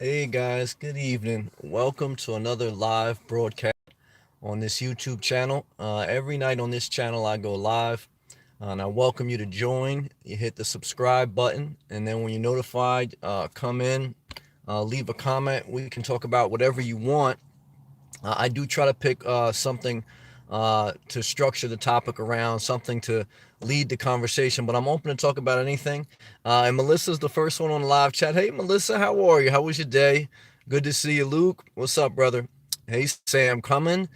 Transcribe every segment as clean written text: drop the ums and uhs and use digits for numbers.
Hey guys, good evening. Welcome to another live broadcast on this YouTube channel. Every night on this channel, I go live, and I welcome you to join. You hit the subscribe button, and then when you're notified, come in, leave a comment. We can talk about whatever you want. I do try to pick something to structure the topic around, something to lead the conversation, but I'm open to talk about anything. And Melissa's the first one on the live chat. Hey, Melissa, how are you? How was your day? Good to see you, Luke. What's up, brother? Hey, Sam, coming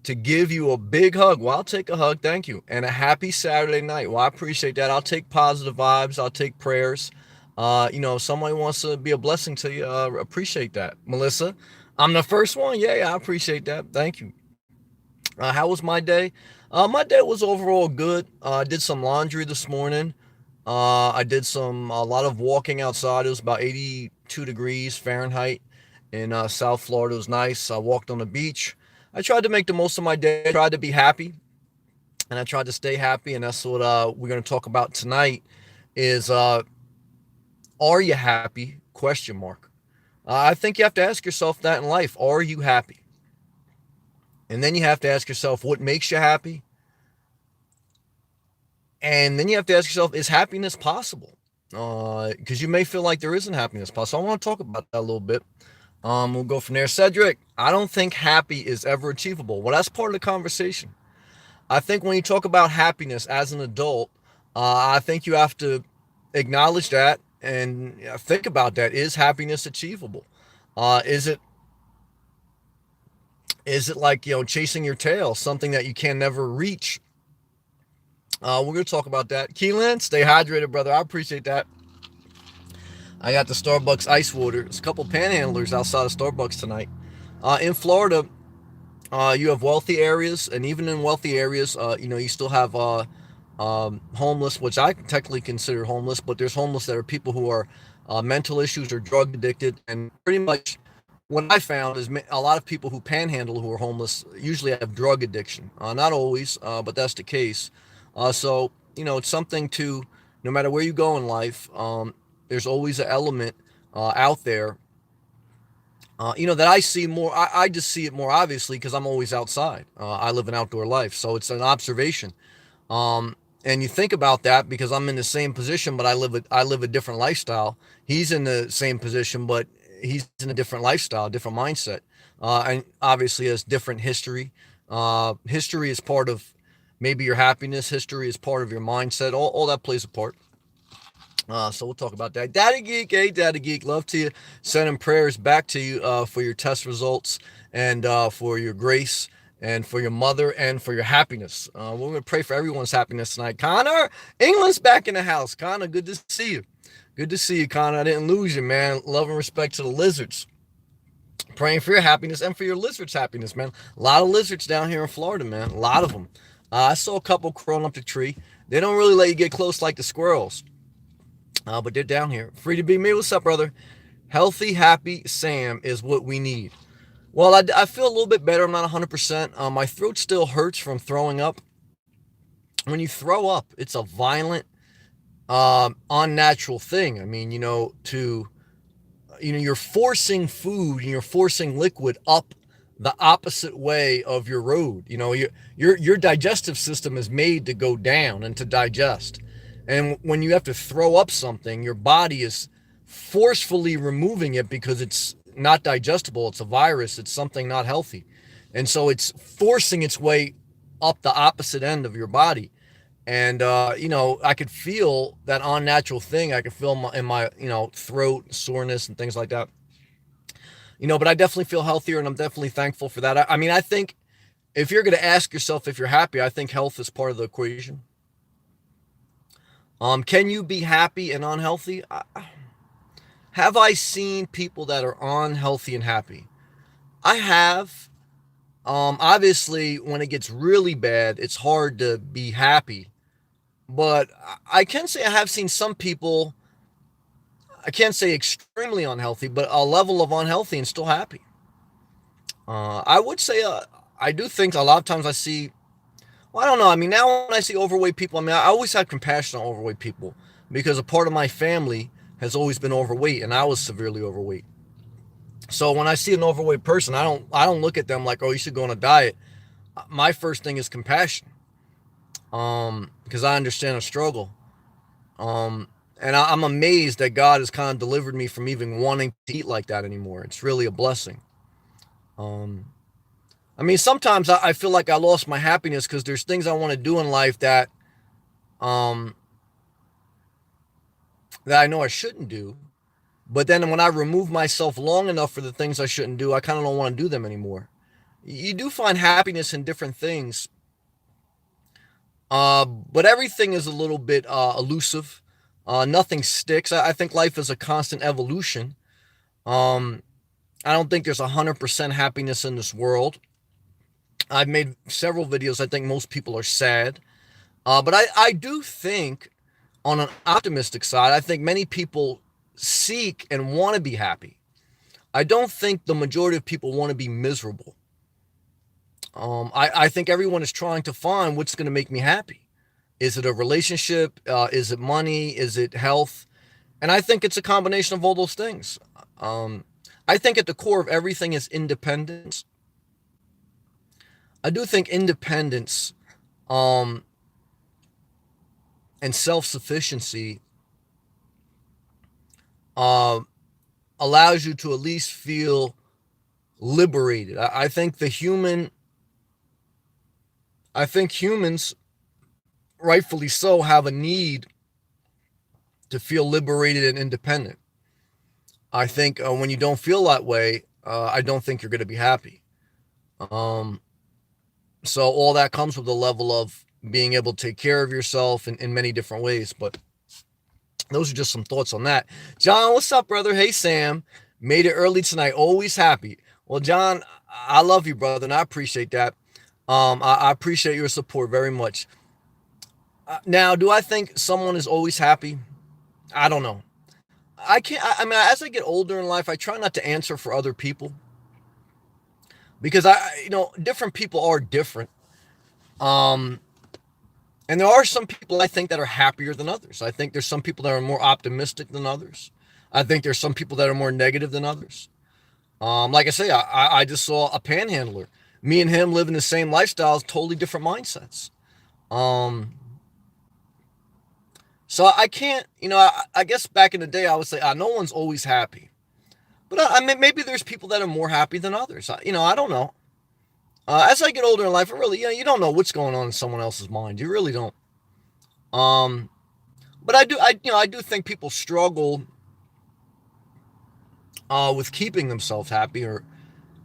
to give you a big hug. Well, I'll take a hug. Thank you. And a happy Saturday night. Well, I appreciate that. I'll take positive vibes. I'll take prayers. If somebody wants to be a blessing to you, appreciate that. Melissa, I'm the first one. Yeah, I appreciate that. Thank you. How was my day? My day was overall good. I did some laundry this morning. I did a lot of walking outside. It was about 82 degrees Fahrenheit in South Florida. It was nice. I walked on the beach. I tried to make the most of my day. I tried to be happy, and I tried to stay happy. And that's what we're going to talk about tonight. Is are you happy? Question mark. I think you have to ask yourself that in life. Are you happy? And then you have to ask yourself what makes you happy. And then you have to ask yourself, is happiness possible? Because you may feel like there isn't happiness possible. I want to talk about that a little bit. We'll go from there. Cedric, I don't think happy is ever achievable. Well, that's part of the conversation. I think when you talk about happiness as an adult, I think you have to acknowledge that and think about that. Is happiness achievable? Is it like chasing your tail, something that you can never reach? We're gonna talk about that. Keelan, stay hydrated, brother. I appreciate that. I got the Starbucks ice water. There's a couple panhandlers outside of Starbucks tonight. In Florida, you have wealthy areas, and even in wealthy areas, you still have homeless, which I technically consider homeless, but there's homeless that are people who are mental issues or drug addicted, and pretty much what I found is a lot of people who panhandle who are homeless usually have drug addiction. Not always, but that's the case. So it's something to, no matter where you go in life, there's always an element out there that I see more. I just see it more obviously because I'm always outside. I live an outdoor life, so it's an observation. And you think about that because I'm in the same position, but I live a different lifestyle. He's in the same position, but he's in a different lifestyle, different mindset, and obviously has different history. History is part of maybe your happiness. History is part of your mindset. All that plays a part. So we'll talk about that. Daddy Geek, hey Daddy Geek, love to you. Sending prayers back to you for your test results and for your grace and for your mother and for your happiness. We're going to pray for everyone's happiness tonight. Connor, England's back in the house. Connor, good to see you. Good to see you, Connor. I didn't lose you, man. Love and respect to the lizards. Praying for your happiness and for your lizards' happiness, man. A lot of lizards down here in Florida, man. A lot of them. I saw a couple crawling up the tree. They don't really let you get close like the squirrels. But they're down here. Free to be me. What's up, brother? Healthy, happy Sam is what we need. Well, I feel a little bit better. I'm not 100%. My throat still hurts from throwing up. When you throw up, it's a violent, unnatural thing. I mean, you're forcing food and you're forcing liquid up the opposite way of your road. Your digestive system is made to go down and to digest. And when you have to throw up something, your body is forcefully removing it because it's not digestible. It's a virus. It's something not healthy. And so it's forcing its way up the opposite end of your body. And, I could feel that unnatural thing. I could feel in my throat soreness and things like that. But I definitely feel healthier and I'm definitely thankful for that. I mean, I think if you're going to ask yourself if you're happy, I think health is part of the equation. Can you be happy and unhealthy? Have I seen people that are unhealthy and happy? I have. Obviously, when it gets really bad, it's hard to be happy. But I can say I have seen some people, I can't say extremely unhealthy, but a level of unhealthy and still happy. I would say I do think a lot of times I see, well, I don't know. I mean, now when I see overweight people, I mean, I always had compassion on overweight people because a part of my family has always been overweight and I was severely overweight. So when I see an overweight person, I don't look at them like, oh, you should go on a diet. My first thing is compassion, because I understand a struggle. Um, and I'm amazed that God has kind of delivered me from even wanting to eat like that anymore. It's really a blessing. Um, I mean, sometimes I feel like I lost my happiness because there's things I want to do in life um, that I know I shouldn't do. But then when I remove myself long enough for the things I shouldn't do, I kind of don't want to do them anymore. You do find happiness in different things, but everything is a little bit elusive. Nothing sticks. I think life is a constant evolution. Um, I don't think there's 100% happiness in this world. I've made several videos. I think most people are sad. But I do think, on an optimistic side, I think many people seek and want to be happy. I don't think the majority of people want to be miserable. I think everyone is trying to find what's going to make me happy. Is it a relationship? Is it money? Is it health? And I think it's a combination of all those things. Um, I think at the core of everything is independence. I do think independence um, and self sufficiency uh, allows you to at least feel liberated. I think humans, rightfully so, have a need to feel liberated and independent. I think when you don't feel that way, I don't think you're going to be happy. Um, so all that comes with the level of being able to take care of yourself in many different ways. But those are just some thoughts on that. John, what's up, brother? Hey, Sam. Made it early tonight. Always happy. Well, John, I love you, brother, and I appreciate that. I appreciate your support very much. Now, do I think someone is always happy? I don't know. I can't. I mean, as I get older in life, I try not to answer for other people because different people are different. Um, and there are some people I think that are happier than others. I think there's some people that are more optimistic than others. I think there's some people that are more negative than others. Like I say, I just saw a panhandler. Me and him living the same lifestyles, totally different mindsets. Um, so I can't, I guess back in the day I would say no one's always happy, but I mean maybe there's people that are more happy than others. I don't know. As I get older in life, I really, you don't know what's going on in someone else's mind. You really don't. Um, but I do think people struggle with keeping themselves happy, or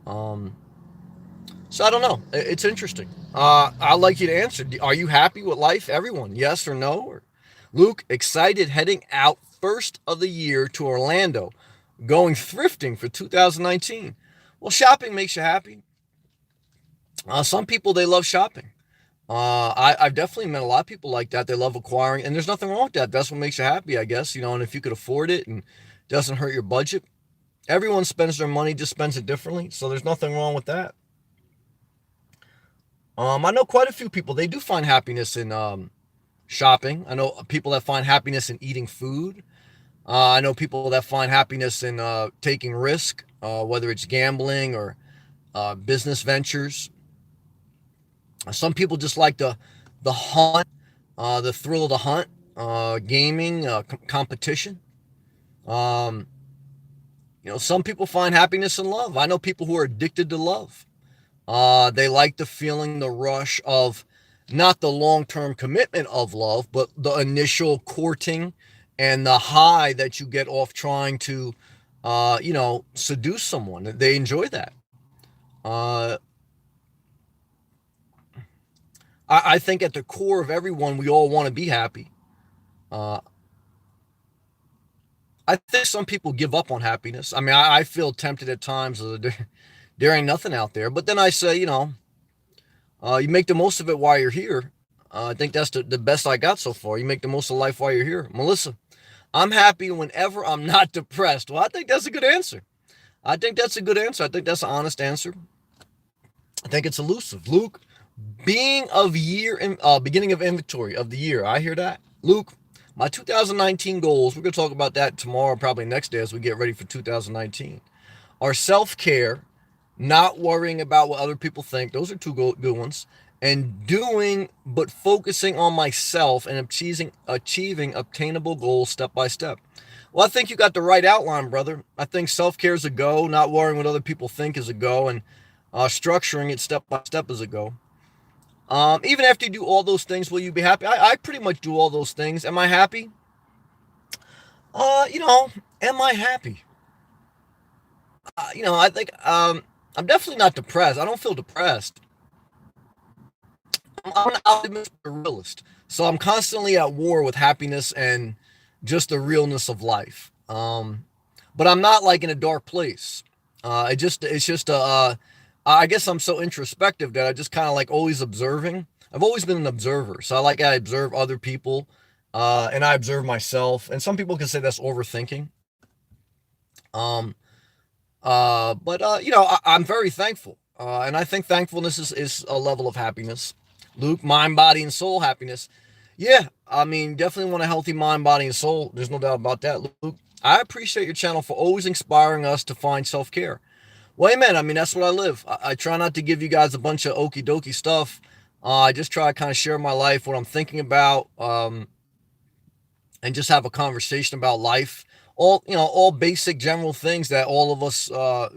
um, so I don't know. It's interesting. I'd like you to answer. Are you happy with life? Everyone, yes or no? Or Luke, excited heading out first of the year to Orlando, going thrifting for 2019. Well, shopping makes you happy. Some people, they love shopping. I've definitely met a lot of people like that. They love acquiring, and there's nothing wrong with that. That's what makes you happy, I guess. And if you could afford it and doesn't hurt your budget, everyone spends their money, just spends it differently. So there's nothing wrong with that. I know quite a few people, they do find happiness in shopping. I know people that find happiness in eating food. I know people that find happiness in taking risk, whether it's gambling or business ventures. Some people just like the hunt, the thrill of the hunt, gaming, competition. Um, some people find happiness in love. I know people who are addicted to love. They like the feeling, the rush of not the long-term commitment of love, but the initial courting and the high that you get off trying to, seduce someone. They enjoy that. Uh, I think at the core of everyone, we all want to be happy. Uh, I think some people give up on happiness. I mean, I feel tempted at times. There ain't nothing out there. But then I say, you make the most of it while you're here. I think that's the best I got so far. You make the most of life while you're here. Melissa, I'm happy whenever I'm not depressed. Well, I think that's a good answer. I think that's a good answer. I think that's an honest answer. I think it's elusive. Luke, beginning of inventory of the year. I hear that. Luke, my 2019 goals, we're going to talk about that tomorrow, probably next day as we get ready for 2019. are self-care, not worrying about what other people think. Those are two good ones. And doing, but focusing on myself and achieving obtainable goals step by step. Well, I think you got the right outline, brother. I think self-care is a go, not worrying what other people think is a go, and structuring it step by step is a go. Even after you do all those things, will you be happy? I pretty much do all those things. Am I happy? You know, am I happy? I think I'm definitely not depressed. I don't feel depressed. I'm an optimist, a realist. So I'm constantly at war with happiness and just the realness of life. But I'm not like in a dark place. It's just I guess I'm so introspective that I just kind of like always observing. I've always been an observer, so I observe other people, and I observe myself. And some people can say that's overthinking. Um, but I'm very thankful, and I think thankfulness is a level of happiness. Luke, mind, body, and soul happiness. Yeah, I mean, definitely want a healthy mind, body, and soul. There's no doubt about that, Luke. I appreciate your channel for always inspiring us to find self care. Well, amen. I mean, that's what I live. I try not to give you guys a bunch of okie dokie stuff. I just try to kind of share my life, what I'm thinking about, and just have a conversation about life. All basic general things that all of us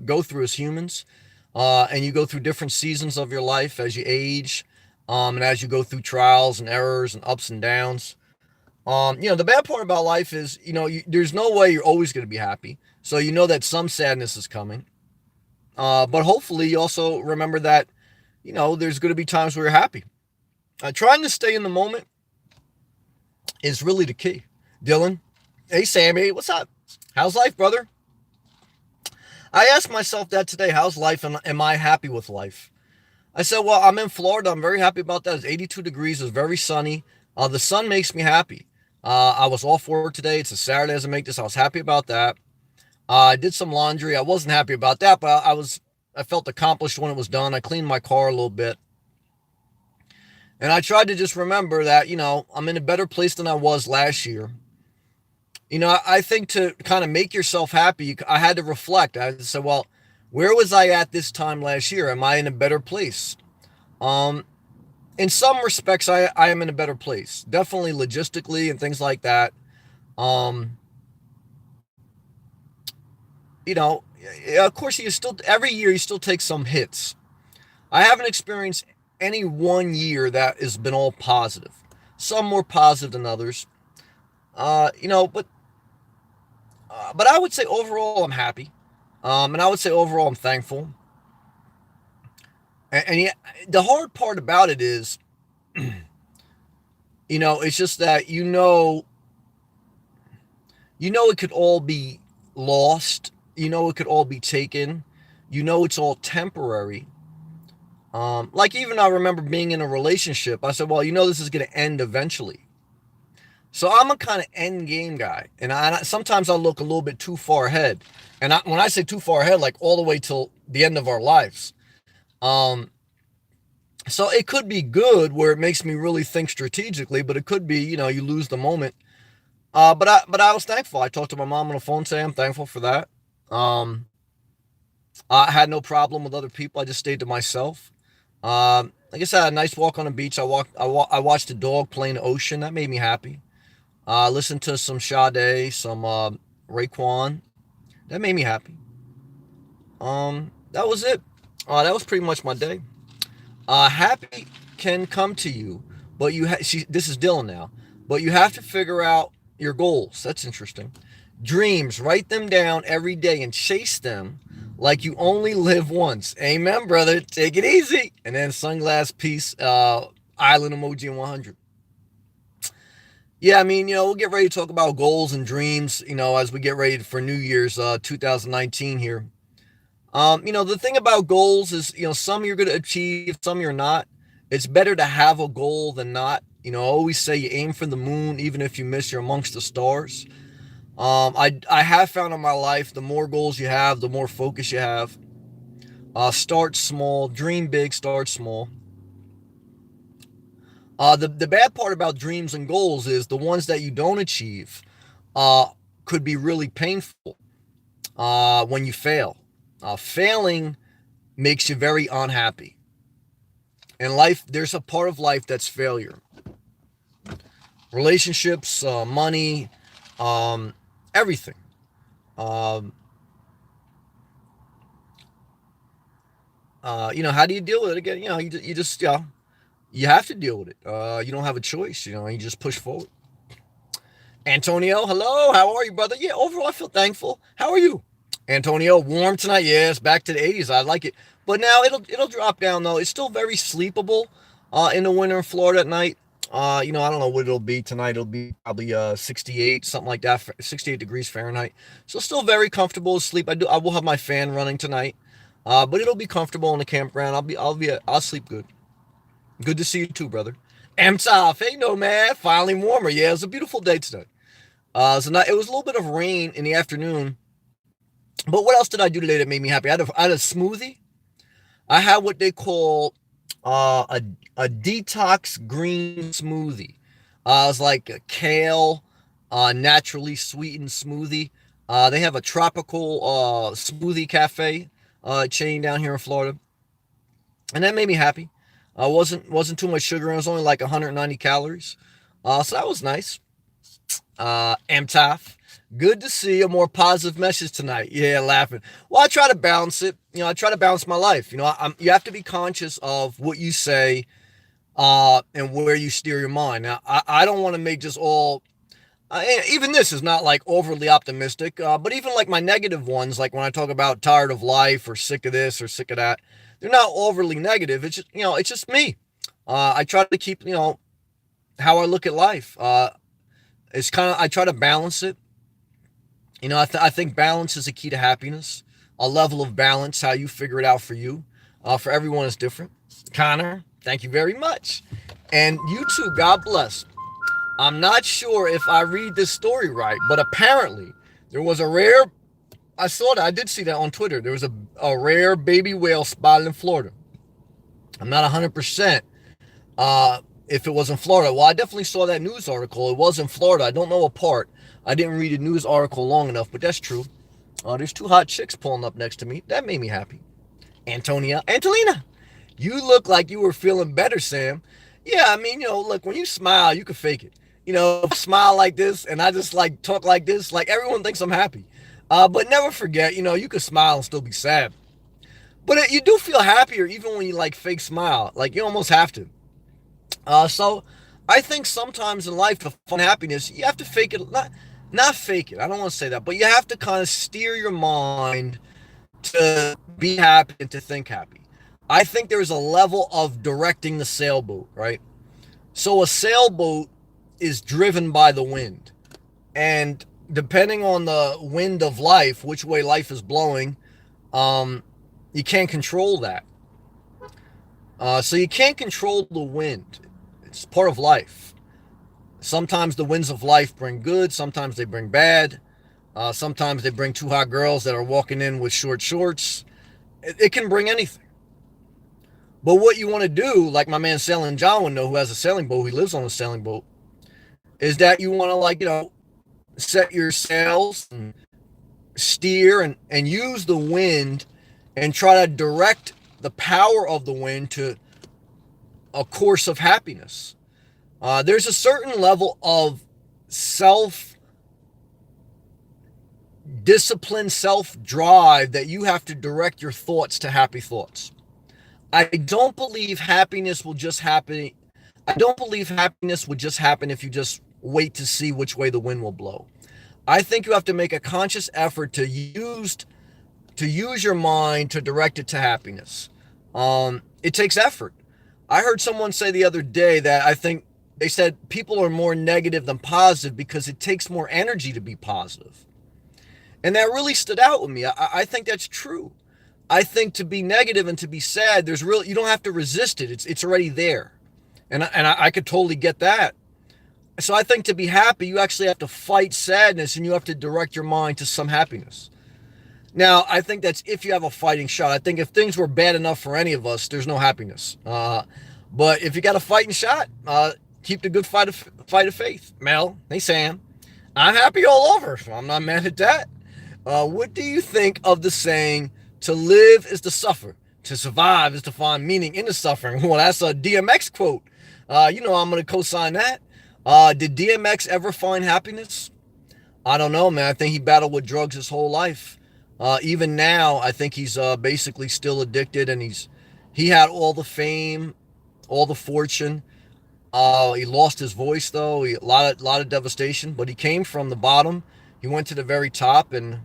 go through as humans. And you go through different seasons of your life as you age, and as you go through trials and errors and ups and downs. The bad part about life is, there's no way you're always going to be happy. So you know that some sadness is coming. But hopefully you also remember that, there's going to be times where you're happy. Trying to stay in the moment is really the key. Dylan, hey Sammy, what's up? How's life, brother? I asked myself that today. How's life, and am I happy with life? I said, well, I'm in Florida. I'm very happy about that. It's 82 degrees. It's very sunny. The sun makes me happy. I was off work today. It's a Saturday as I make this. I was happy about that. I did some laundry. I wasn't happy about that, but I felt accomplished when it was done. I cleaned my car a little bit. And I tried to just remember that, I'm in a better place than I was last year. I think to kind of make yourself happy, I had to reflect. I said, well, where was I at this time last year? Am I in a better place? In some respects, I am in a better place. Definitely logistically and things like that. Of course, every year you still take some hits. I haven't experienced any one year that has been all positive. Some more positive than others. But I would say overall I'm happy. And I would say overall I'm thankful. And yet, the hard part about it is, it's just that it could all be lost. It could all be taken. It's all temporary. Like even I remember being in a relationship. I said, well, this is going to end eventually. So I'm a kind of end game guy. And sometimes I look a little bit too far ahead. And when I say too far ahead, like all the way till the end of our lives. So it could be good where it makes me really think strategically, but it could be, you lose the moment. But I was thankful. I talked to my mom on the phone today. I'm thankful for that. I had no problem with other people. I just stayed to myself. Like I said, I had a nice walk on the beach. I watched a dog play in the ocean. That made me happy. Listened to some Sade, some Raekwon. That made me happy. That was it. That was pretty much my day. Happy can come to you, but this is Dylan now. But you have to figure out your goals. That's interesting. Dreams, write them down every day and chase them like you only live once. Amen, brother. Take it easy. And then sunglass piece, island emoji in 100. Yeah, I mean, we'll get ready to talk about goals and dreams, as we get ready for New Year's 2019 here. The thing about goals is, some you're going to achieve, some you're not. It's better to have a goal than not. I always say you aim for the moon, even if you miss, you're amongst the stars. I have found in my life, the more goals you have, the more focus you have. Start small, dream big, start small. The bad part about dreams and goals is the ones that you don't achieve could be really painful when you fail. Failing makes you very unhappy. In life, there's a part of life that's failure. Relationships, money, everything. Um, how do you deal with it again? You just, you have to deal with it. You don't have a choice, and you just push forward. Antonio, hello. How are you, brother? Yeah, overall, I feel thankful. How are you? Antonio, warm tonight. Yes, back to the 80s. I like it. But now it'll drop down though. It's still very sleepable in the winter in Florida at night. I don't know what it'll be tonight. It'll be probably 68, something like that, 68 degrees Fahrenheit. So still very comfortable to sleep. I will have my fan running tonight. But it'll be comfortable in the campground. I'll sleep good. Good to see you too, brother. Amtaf, hey Nomad, finally warmer. Yeah, it was a beautiful day today. It was a little bit of rain in the afternoon. But what else did I do today that made me happy? I had a smoothie. I had what they call a detox green smoothie. It's like a kale, naturally sweetened smoothie. They have a tropical smoothie cafe chain down here in Florida, and that made me happy. Wasn't too much sugar. It was only like 190 calories. So that was nice. Amtaf, good to see a more positive message tonight. Yeah, laughing. Well, I try to balance it. I try to balance my life. You have to be conscious of what you say and where you steer your mind. Now, I don't want to make just all. Even this is not like overly optimistic, but even like my negative ones, like when I talk about tired of life or sick of this or sick of that, they're not overly negative. It's just, it's just me. I try to keep, how I look at life. I try to balance it. I think balance is a key to happiness. A level of balance, how you figure it out for you. For everyone is different. Connor, thank you very much. And you too, God bless. I'm not sure if I read this story right, but apparently there was I did see that on Twitter. There was a rare baby whale spotted in Florida. I'm not 100% if it was in Florida. Well, I definitely saw that news article. It was in Florida. I don't know what part. I didn't read a news article long enough, but that's true. There's two hot chicks pulling up next to me. That made me happy. Antolina, you look like you were feeling better, Sam. Yeah, I mean, look, when you smile, you can fake it. Smile like this and I just like talk like this, like everyone thinks I'm happy. But never forget, you can smile and still be sad. But you do feel happier even when you like fake smile. Like you almost have to. So I think sometimes in life to find happiness, you have to fake it. Not fake it. I don't want to say that, but you have to kind of steer your mind to be happy and to think happy. I think there's a level of directing the sailboat, right? So a sailboat is driven by the wind. And depending on the wind of life, which way life is blowing, you can't control that. So you can't control the wind. It's part of life. Sometimes the winds of life bring good. Sometimes they bring bad. Sometimes they bring two hot girls that are walking in with short shorts. It can bring anything. But what you want to do, like my man Sailing John would know, who has a sailing boat, he lives on a sailing boat, is that you want to set your sails and steer and use the wind and try to direct the power of the wind to a course of happiness. There's a certain level of self-discipline, self-drive that you have to direct your thoughts to happy thoughts. I don't believe happiness will just happen. I don't believe happiness would just happen if you just wait to see which way the wind will blow. I think you have to make a conscious effort to use your mind to direct it to happiness. It takes effort. I heard someone say the other day that I think they said people are more negative than positive because it takes more energy to be positive. And that really stood out with me. I think that's true. I think to be negative and to be sad, you don't have to resist it. It's already there. And I could totally get that. So I think to be happy, you actually have to fight sadness and you have to direct your mind to some happiness. Now, I think that's if you have a fighting shot. I think if things were bad enough for any of us, there's no happiness. But if you got a fighting shot, keep the good fight of faith. Mel, hey Sam, I'm happy all over. So I'm not mad at that. What do you think of the saying, To live is to suffer. To survive is to find meaning in the suffering. Well, that's a DMX quote. You know I'm going to co-sign that. Did DMX ever find happiness? I don't know, man. I think he battled with drugs his whole life. Even now, I think he's basically still addicted, and he had all the fame, all the fortune. He lost his voice though. A lot of devastation. But he came from the bottom. He went to the very top, and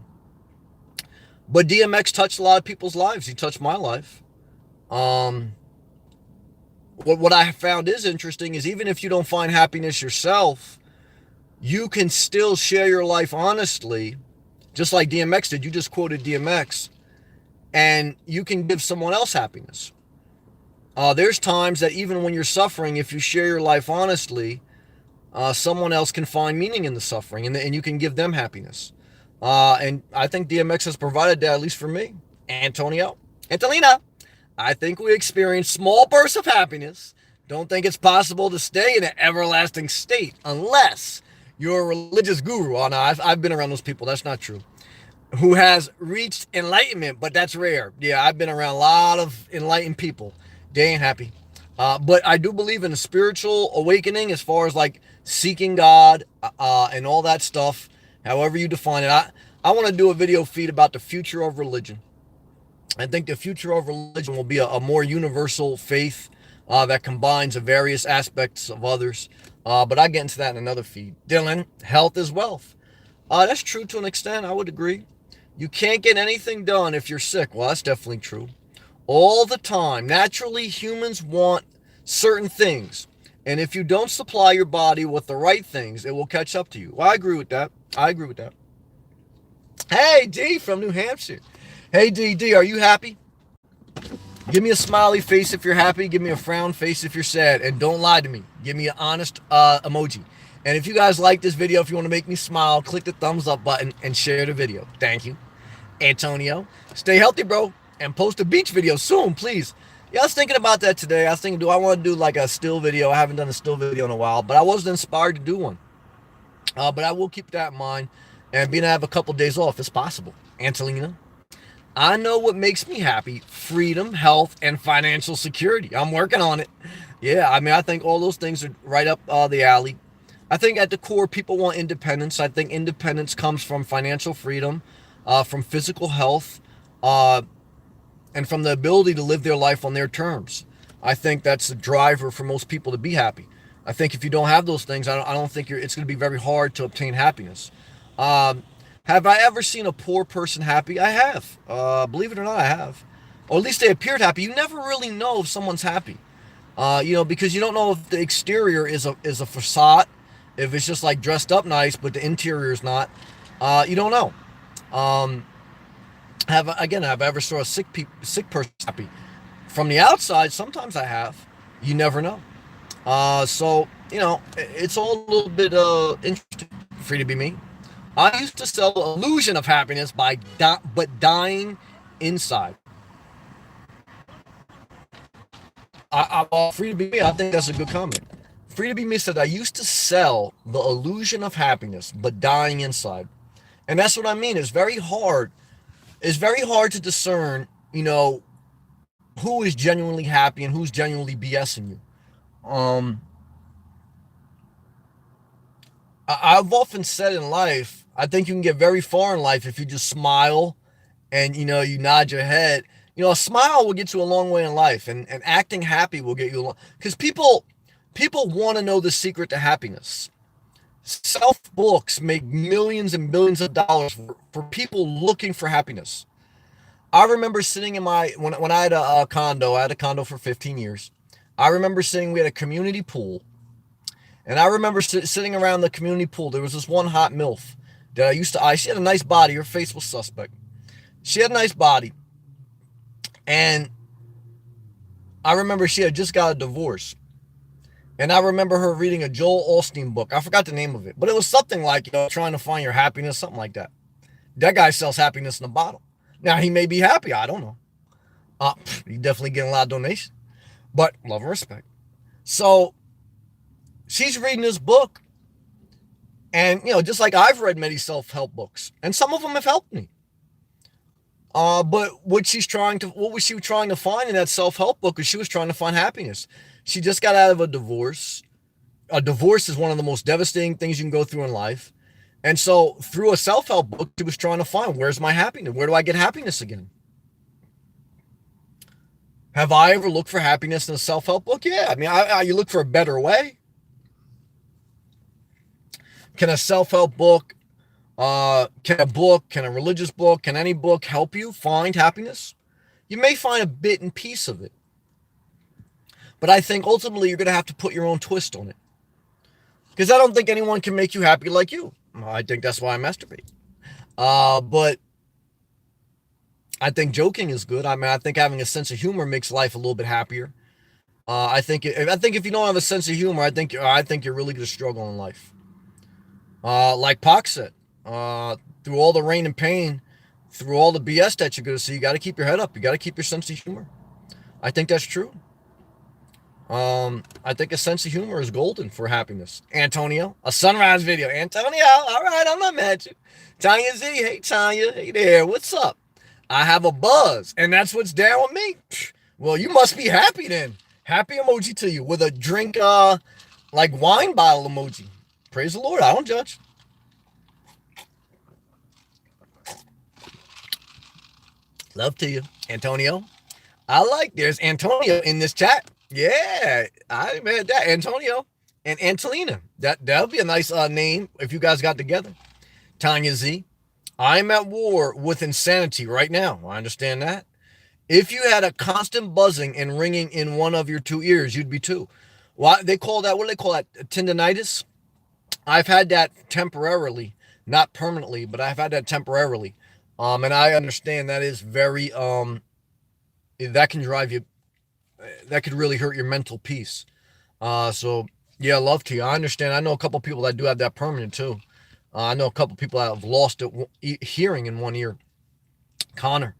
but DMX touched a lot of people's lives. He touched my life. Um, what I found is interesting is even if you don't find happiness yourself, you can still share your life honestly, just like DMX did. You just quoted DMX, and you can give someone else happiness. There's times that even when you're suffering, if you share your life honestly, someone else can find meaning in the suffering, and you can give them happiness. And I think DMX has provided that, at least for me. Antonio, Antonina, I think we experience small bursts of happiness. Don't think it's possible to stay in an everlasting state unless you're a religious guru. Oh no, I've been around those people. That's not true. Who has reached enlightenment, but that's rare. Yeah, I've been around a lot of enlightened people. They ain't happy. But I do believe in a spiritual awakening as far as like seeking God and all that stuff, however you define it. I want to do a video feed about the future of religion. I think the future of religion will be a more universal faith that combines the various aspects of others. But I get into that in another feed. Dylan, health is wealth. That's true to an extent. I would agree. You can't get anything done if you're sick. Well, that's definitely true. All the time. Naturally, humans want certain things. And if you don't supply your body with the right things, it will catch up to you. Well, I agree with that. I agree with that. Hey, D from New Hampshire. Hey, D, are you happy? Give me a smiley face if you're happy. Give me a frown face if you're sad. And don't lie to me. Give me an honest emoji. And if you guys like this video, if you want to make me smile, click the thumbs up button and share the video. Thank you. Antonio, stay healthy, bro. And post a beach video soon, please. Yeah, I was thinking about that today. I was thinking, do I want to do like a still video? I haven't done a still video in a while, but I wasn't inspired to do one. But I will keep that in mind. And being I have a couple of days off, it's possible. Angelina, I know what makes me happy: freedom, health, and financial security. I'm working on it. Yeah, I mean, I think all those things are right up the alley. I think at the core, people want independence. I think independence comes from financial freedom, from physical health, and from the ability to live their life on their terms. I think that's the driver for most people to be happy. I think if you don't have those things, I don't think it's going to be very hard to obtain happiness. Have I ever seen a poor person happy? I have. Believe it or not, I have. Or at least they appeared happy. You never really know if someone's happy. Because you don't know if the exterior is a facade, if it's just like dressed up nice, but the interior is not. You don't know. Have I ever saw a sick person happy? From the outside, sometimes I have. You never know. So it's all a little bit interesting. Free to be me. I used to sell the illusion of happiness but dying inside. Free to be me. I think that's a good comment. Free to be me said I used to sell the illusion of happiness but dying inside, and that's what I mean. It's very hard. It's very hard to discern, who is genuinely happy and who's genuinely BSing you. I've often said in life, I think you can get very far in life if you just smile and, you nod your head. A smile will get you a long way in life, and acting happy will get you along. Because people want to know the secret to happiness. Self-books make millions and billions of dollars for people looking for happiness. I remember sitting in when I had a condo. I had a condo for 15 years. I remember we had a community pool. And I remember sitting around the community pool. There was this one hot MILF that I used to eye. She had a nice body. Her face was suspect. She had a nice body. And I remember she had just got a divorce. And I remember her reading a Joel Osteen book. I forgot the name of it. But it was something like, trying to find your happiness, something like that. That guy sells happiness in a bottle. Now, he may be happy. I don't know. He definitely getting a lot of donations. But love and respect. So she's reading this book. And, just like I've read many self-help books. And some of them have helped me. But what was she trying to find in that self-help book? Because she was trying to find happiness. She just got out of a divorce. A divorce is one of the most devastating things you can go through in life. And so through a self-help book, she was trying to find, where's my happiness? Where do I get happiness again? Have I ever looked for happiness in a self-help book? Yeah. I mean, you look for a better way. Can a self-help book, can a religious book, can any book help you find happiness? You may find a bit and piece of it. But I think ultimately you're going to have to put your own twist on it. Because I don't think anyone can make you happy like you. I think that's why I masturbate. But I think joking is good. I mean, I think having a sense of humor makes life a little bit happier. I think if you don't have a sense of humor, I think you're really going to struggle in life. Like Pac said, through all the rain and pain, through all the BS that you're going to see, you got to keep your head up. You got to keep your sense of humor. I think that's true. I think a sense of humor is golden for happiness. Antonio, a sunrise video. Antonio, all right, I'm not mad at you. Tanya Z, hey Tanya, hey there, what's up? I have a buzz, and that's what's down with me. Well, you must be happy then. Happy emoji to you with a drink, like wine bottle emoji. Praise the Lord, I don't judge. Love to you, Antonio. There's Antonio in this chat. Yeah, I made that. Antonio and Angelina. That'll be a nice name if you guys got together. Tanya Z. I'm at war with insanity right now. I understand that. If you had a constant buzzing and ringing in one of your two ears, you'd be too. What do they call that? Tendinitis? I've had that temporarily, not permanently, but I've had that temporarily. And I understand that is very that can drive you, that could really hurt your mental peace. So yeah, love to you. I understand. I know a couple people that do have that permanent too. I know a couple people that have lost hearing in one ear. Connor.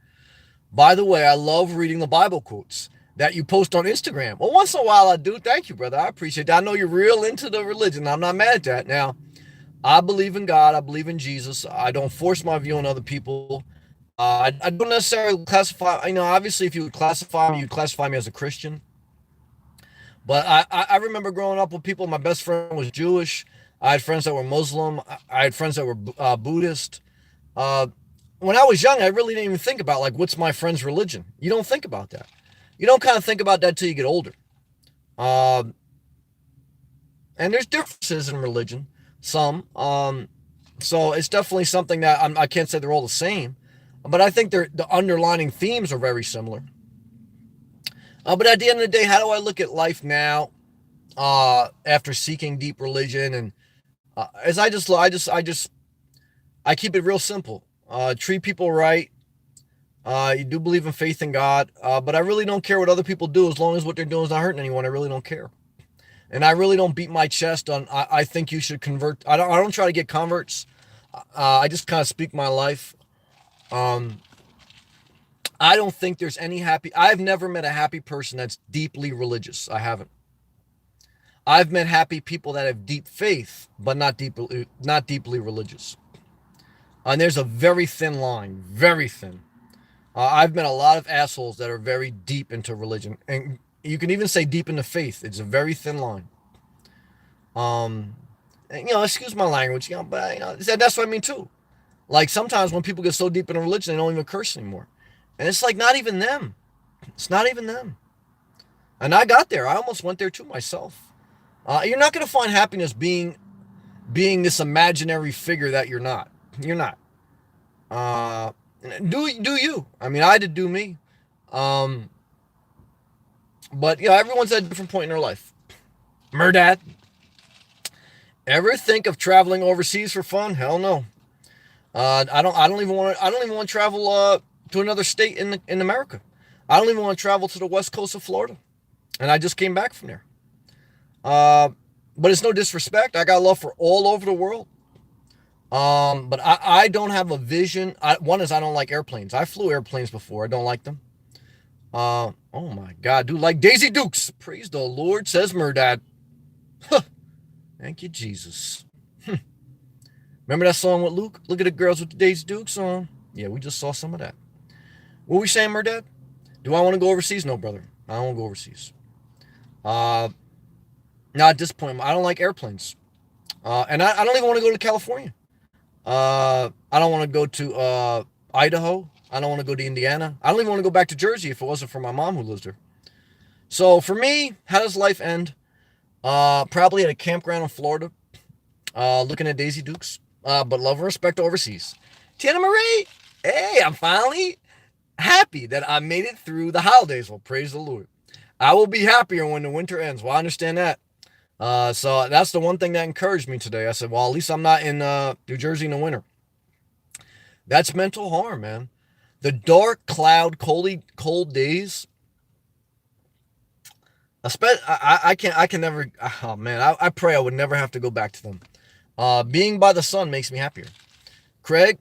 By the way, I love reading the Bible quotes that you post on Instagram. Well, once in a while I do. Thank you, brother. I appreciate that. I know you're real into the religion. I'm not mad at that. Now, I believe in God. I believe in Jesus. I don't force my view on other people. I don't necessarily classify, obviously if you would classify me, you'd classify me as a Christian. But I remember growing up with people. My best friend was Jewish. I had friends that were Muslim. I had friends that were Buddhist. When I was young, I really didn't even think about, like, what's my friend's religion? You don't think about that. You don't kind of think about that till you get older. And there's differences in religion, some. So it's definitely something that I can't say they're all the same. But I think the underlining themes are very similar. But at the end of the day, how do I look at life now after seeking deep religion? And as I keep it real simple. Treat people right. You do believe in faith in God, but I really don't care what other people do as long as what they're doing is not hurting anyone. I really don't care. And I really don't beat my chest on, I think you should convert. I don't try to get converts. I just kind of speak my life. I don't think there's I've never met a happy person that's deeply religious. I haven't. I've met happy people that have deep faith, but not deeply religious. And there's a very thin line, very thin. I've met a lot of assholes that are very deep into religion, and you can even say deep into faith. It's a very thin line. And, excuse my language, but that's what I mean too. Like sometimes when people get so deep into religion, they don't even curse anymore. And it's like not even them. It's not even them. And I got there. I almost went there too myself. You're not going to find happiness being this imaginary figure that you're not. You're not. Do you? I mean, I did do me. But everyone's at a different point in their life. Murdad. Ever think of traveling overseas for fun? Hell no. I don't even want to travel to another state in America. I don't even want to travel to the west coast of Florida. And I just came back from there. But it's no disrespect. I got love for all over the world. But I don't have a vision. One is I don't like airplanes. I flew airplanes before. I don't like them. Oh my God, dude, like Daisy Dukes. Praise the Lord, says Murdad. Huh. Thank you, Jesus. Remember that song with Luke? Look at the girls with the Daisy Dukes on. Yeah, we just saw some of that. What we saying, Murdad? Do I want to go overseas? No, brother. I don't want to go overseas. Uh, Not at this point. I don't like airplanes. And I don't even want to go to California. I don't want to go to Idaho. I don't want to go to Indiana. I don't even want to go back to Jersey if it wasn't for my mom who lives there. So for me, how does life end? Probably at a campground in Florida, looking at Daisy Dukes. But love and respect overseas. Tiana Marie, hey, I'm finally happy that I made it through the holidays. Well, praise the Lord. I will be happier when the winter ends. Well, I understand that. So that's the one thing that encouraged me today. I said, well, at least I'm not in New Jersey in the winter. That's mental harm, man. The dark, cloud, cold days. I can never. Oh man, I pray I would never have to go back to them. Being by the sun makes me happier. Craig,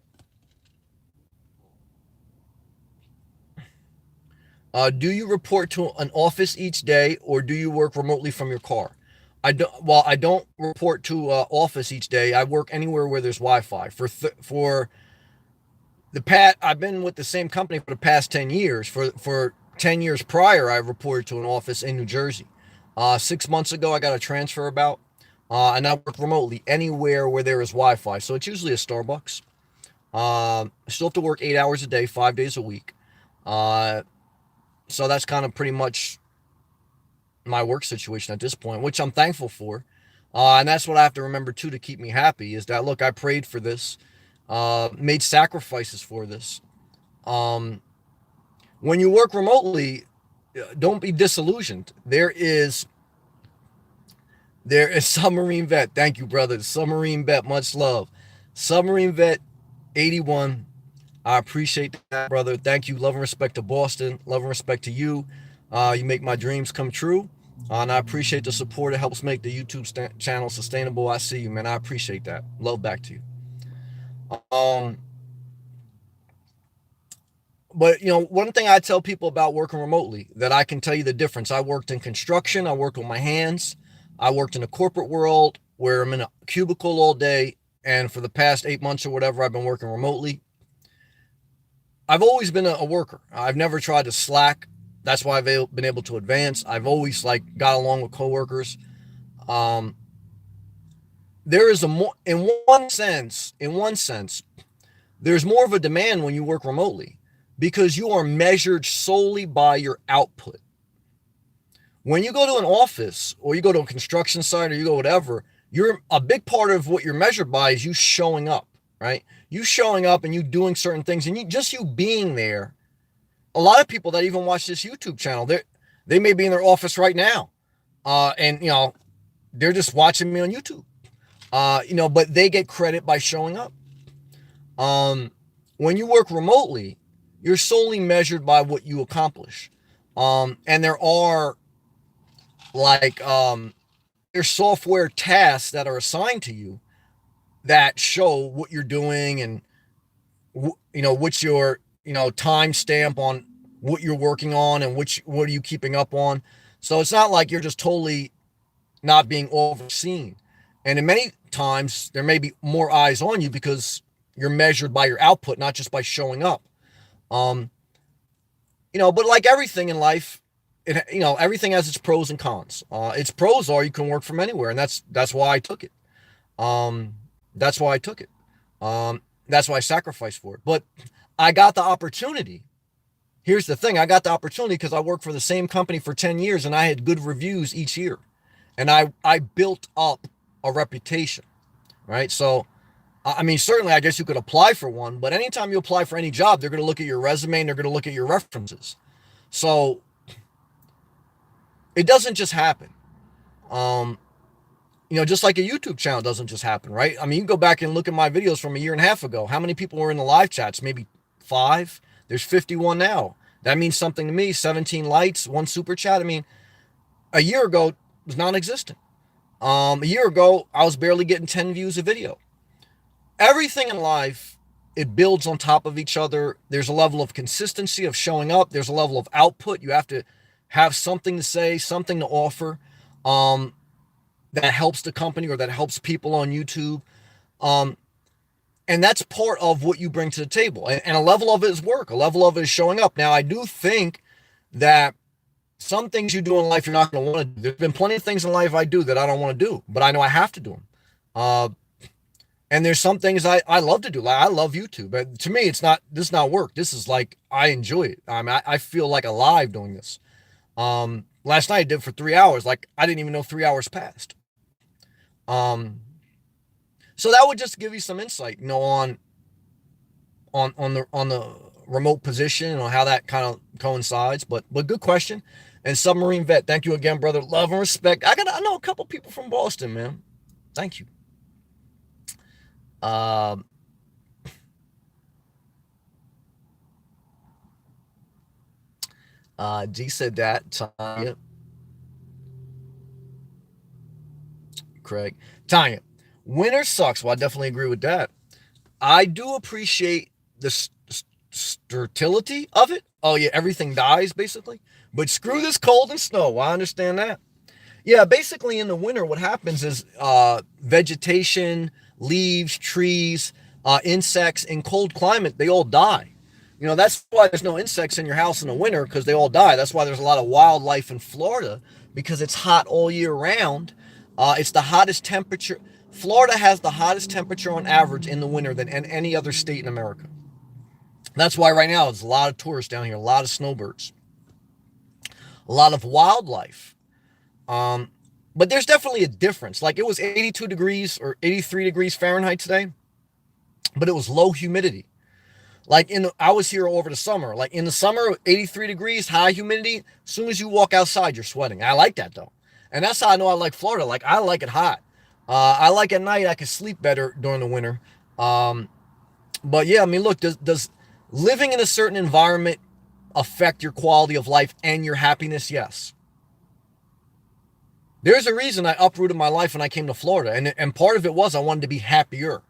do you report to an office each day, or do you work remotely from your car? I don't. Well, I don't report to office each day. I work anywhere where there's Wi-Fi. For the past, I've been with the same company for the past 10 years. For 10 years prior, I reported to an office in New Jersey. 6 months ago, I got a transfer about, and I work remotely anywhere where there is Wi-Fi. So it's usually a Starbucks. I still have to work 8 hours a day, 5 days a week. Uh, so that's kind of pretty much my work situation at this point, which I'm thankful for. And that's what I have to remember too to keep me happy is that look, I prayed for this, made sacrifices for this. Um, when you work remotely, don't be disillusioned. There is Submarine Vet. Thank you, brother. Submarine Vet, much love. Submarine Vet 81. I appreciate that, brother. Thank you. Love and respect to Boston. Love and respect to you. You make my dreams come true. And I appreciate the support. It helps make the YouTube channel sustainable. I see you, man. I appreciate that. Love back to you. Um, but one thing I tell people about working remotely that I can tell you the difference. I worked in construction. I worked with my hands. I worked in the corporate world where I'm in a cubicle all day. And for the past 8 months or whatever, I've been working remotely. I've always been a worker. I've never tried to slack. That's why I've been able to advance. I've always got along with coworkers. Um, there is a more, in one sense, there's more of a demand when you work remotely because you are measured solely by your output. When you go to an office or you go to a construction site or you go whatever, you're a big part of what you're measured by is you showing up, right? You showing up and you doing certain things and you being there. A lot of people that even watch this YouTube channel, they may be in their office right now. And they're just watching me on YouTube. But they get credit by showing up. When you work remotely, you're solely measured by what you accomplish. And there are there's software tasks that are assigned to you that show what you're doing and what's your time stamp on what you're working on and what are you keeping up on. So it's not like you're just totally not being overseen. And in many times there may be more eyes on you because you're measured by your output, not just by showing up. But like everything in life, everything has its pros and cons. Its pros are you can work from anywhere, and that's why I took it. That's why I took it. That's why I sacrificed for it. But I got the opportunity. Here's the thing. I got the opportunity because I worked for the same company for 10 years and I had good reviews each year. And I built up a reputation, right? So, I mean, certainly I guess you could apply for one, but anytime you apply for any job, they're going to look at your resume and they're going to look at your references. So it doesn't just happen. Just like a YouTube channel doesn't just happen, right? I mean, you can go back and look at my videos from a year and a half ago. How many people were in the live chats? Maybe 5. There's 51 now. That means something to me. 17 likes, 1 super chat. I mean, a year ago it was non-existent. A year ago, I was barely getting 10 views a video. Everything in life, it builds on top of each other. There's a level of consistency of showing up. There's a level of output. You have to have something to say, something to offer. That helps the company or that helps people on YouTube. And that's part of what you bring to the table. And a level of it is work. A level of it is showing up. Now, I do think that some things you do in life you're not going to want to do. There's been plenty of things in life I do that I don't want to do, but I know I have to do them. And there's some things I love to do. Like I love YouTube. But to me, this is not work. This is like, I enjoy it. I feel like alive doing this. Last night I did it for 3 hours. Like I didn't even know 3 hours passed. So that would just give you some insight, on the remote position and on how that kind of coincides. But good question. And Submarine Vet, thank you again, brother. Love and respect. I know a couple people from Boston, man. Thank you. G said that. Tanya. Craig. Tanya. Winter sucks. Well, I definitely agree with that. I do appreciate the sterility of it. Oh, yeah, everything dies, basically. But screw this cold and snow. I understand that. Yeah, basically in the winter, what happens is vegetation, leaves, trees, insects in cold climate, they all die. That's why there's no insects in your house in the winter, because they all die. That's why there's a lot of wildlife in Florida, because it's hot all year round. It's the hottest temperature. Florida has the hottest temperature on average in the winter than any other state in America. That's why right now there's a lot of tourists down here, a lot of snowbirds, a lot of wildlife. But there's definitely a difference. Like it was 82 degrees or 83 degrees Fahrenheit today, but it was low humidity. Like I was here over the summer. Like in the summer, 83 degrees, high humidity. As soon as you walk outside, you're sweating. I like that though. And that's how I know I like Florida. Like I like it hot. I like at night, I can sleep better during the winter. But yeah, I mean, look, does living in a certain environment affect your quality of life and your happiness? Yes. There's a reason I uprooted my life when I came to Florida. And part of it was I wanted to be happier.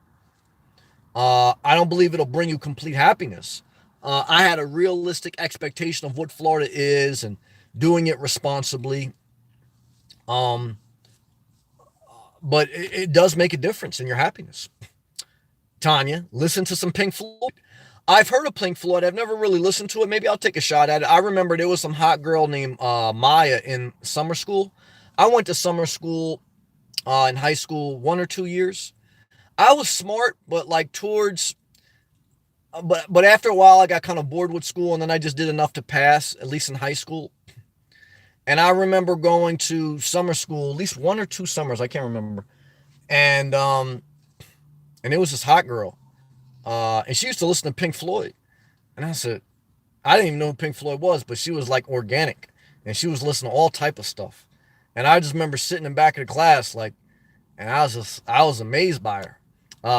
I don't believe it'll bring you complete happiness. I had a realistic expectation of what Florida is and doing it responsibly. But it does make a difference in your happiness. Tanya, listen to some Pink Floyd. I've heard of Pink Floyd. I've never really listened to it. Maybe I'll take a shot at it. I remember there was some hot girl named Maya in summer school. I went to summer school in high school 1 or 2 years. I was smart, but like but after a while I got kind of bored with school, and then I just did enough to pass, at least in high school. And I remember going to summer school, at least 1 or 2 summers, I can't remember. And it was this hot girl. And she used to listen to Pink Floyd. And I said, I didn't even know who Pink Floyd was, but she was like organic. And she was listening to all type of stuff. And I just remember sitting in the back of the class, like, and I was amazed by her.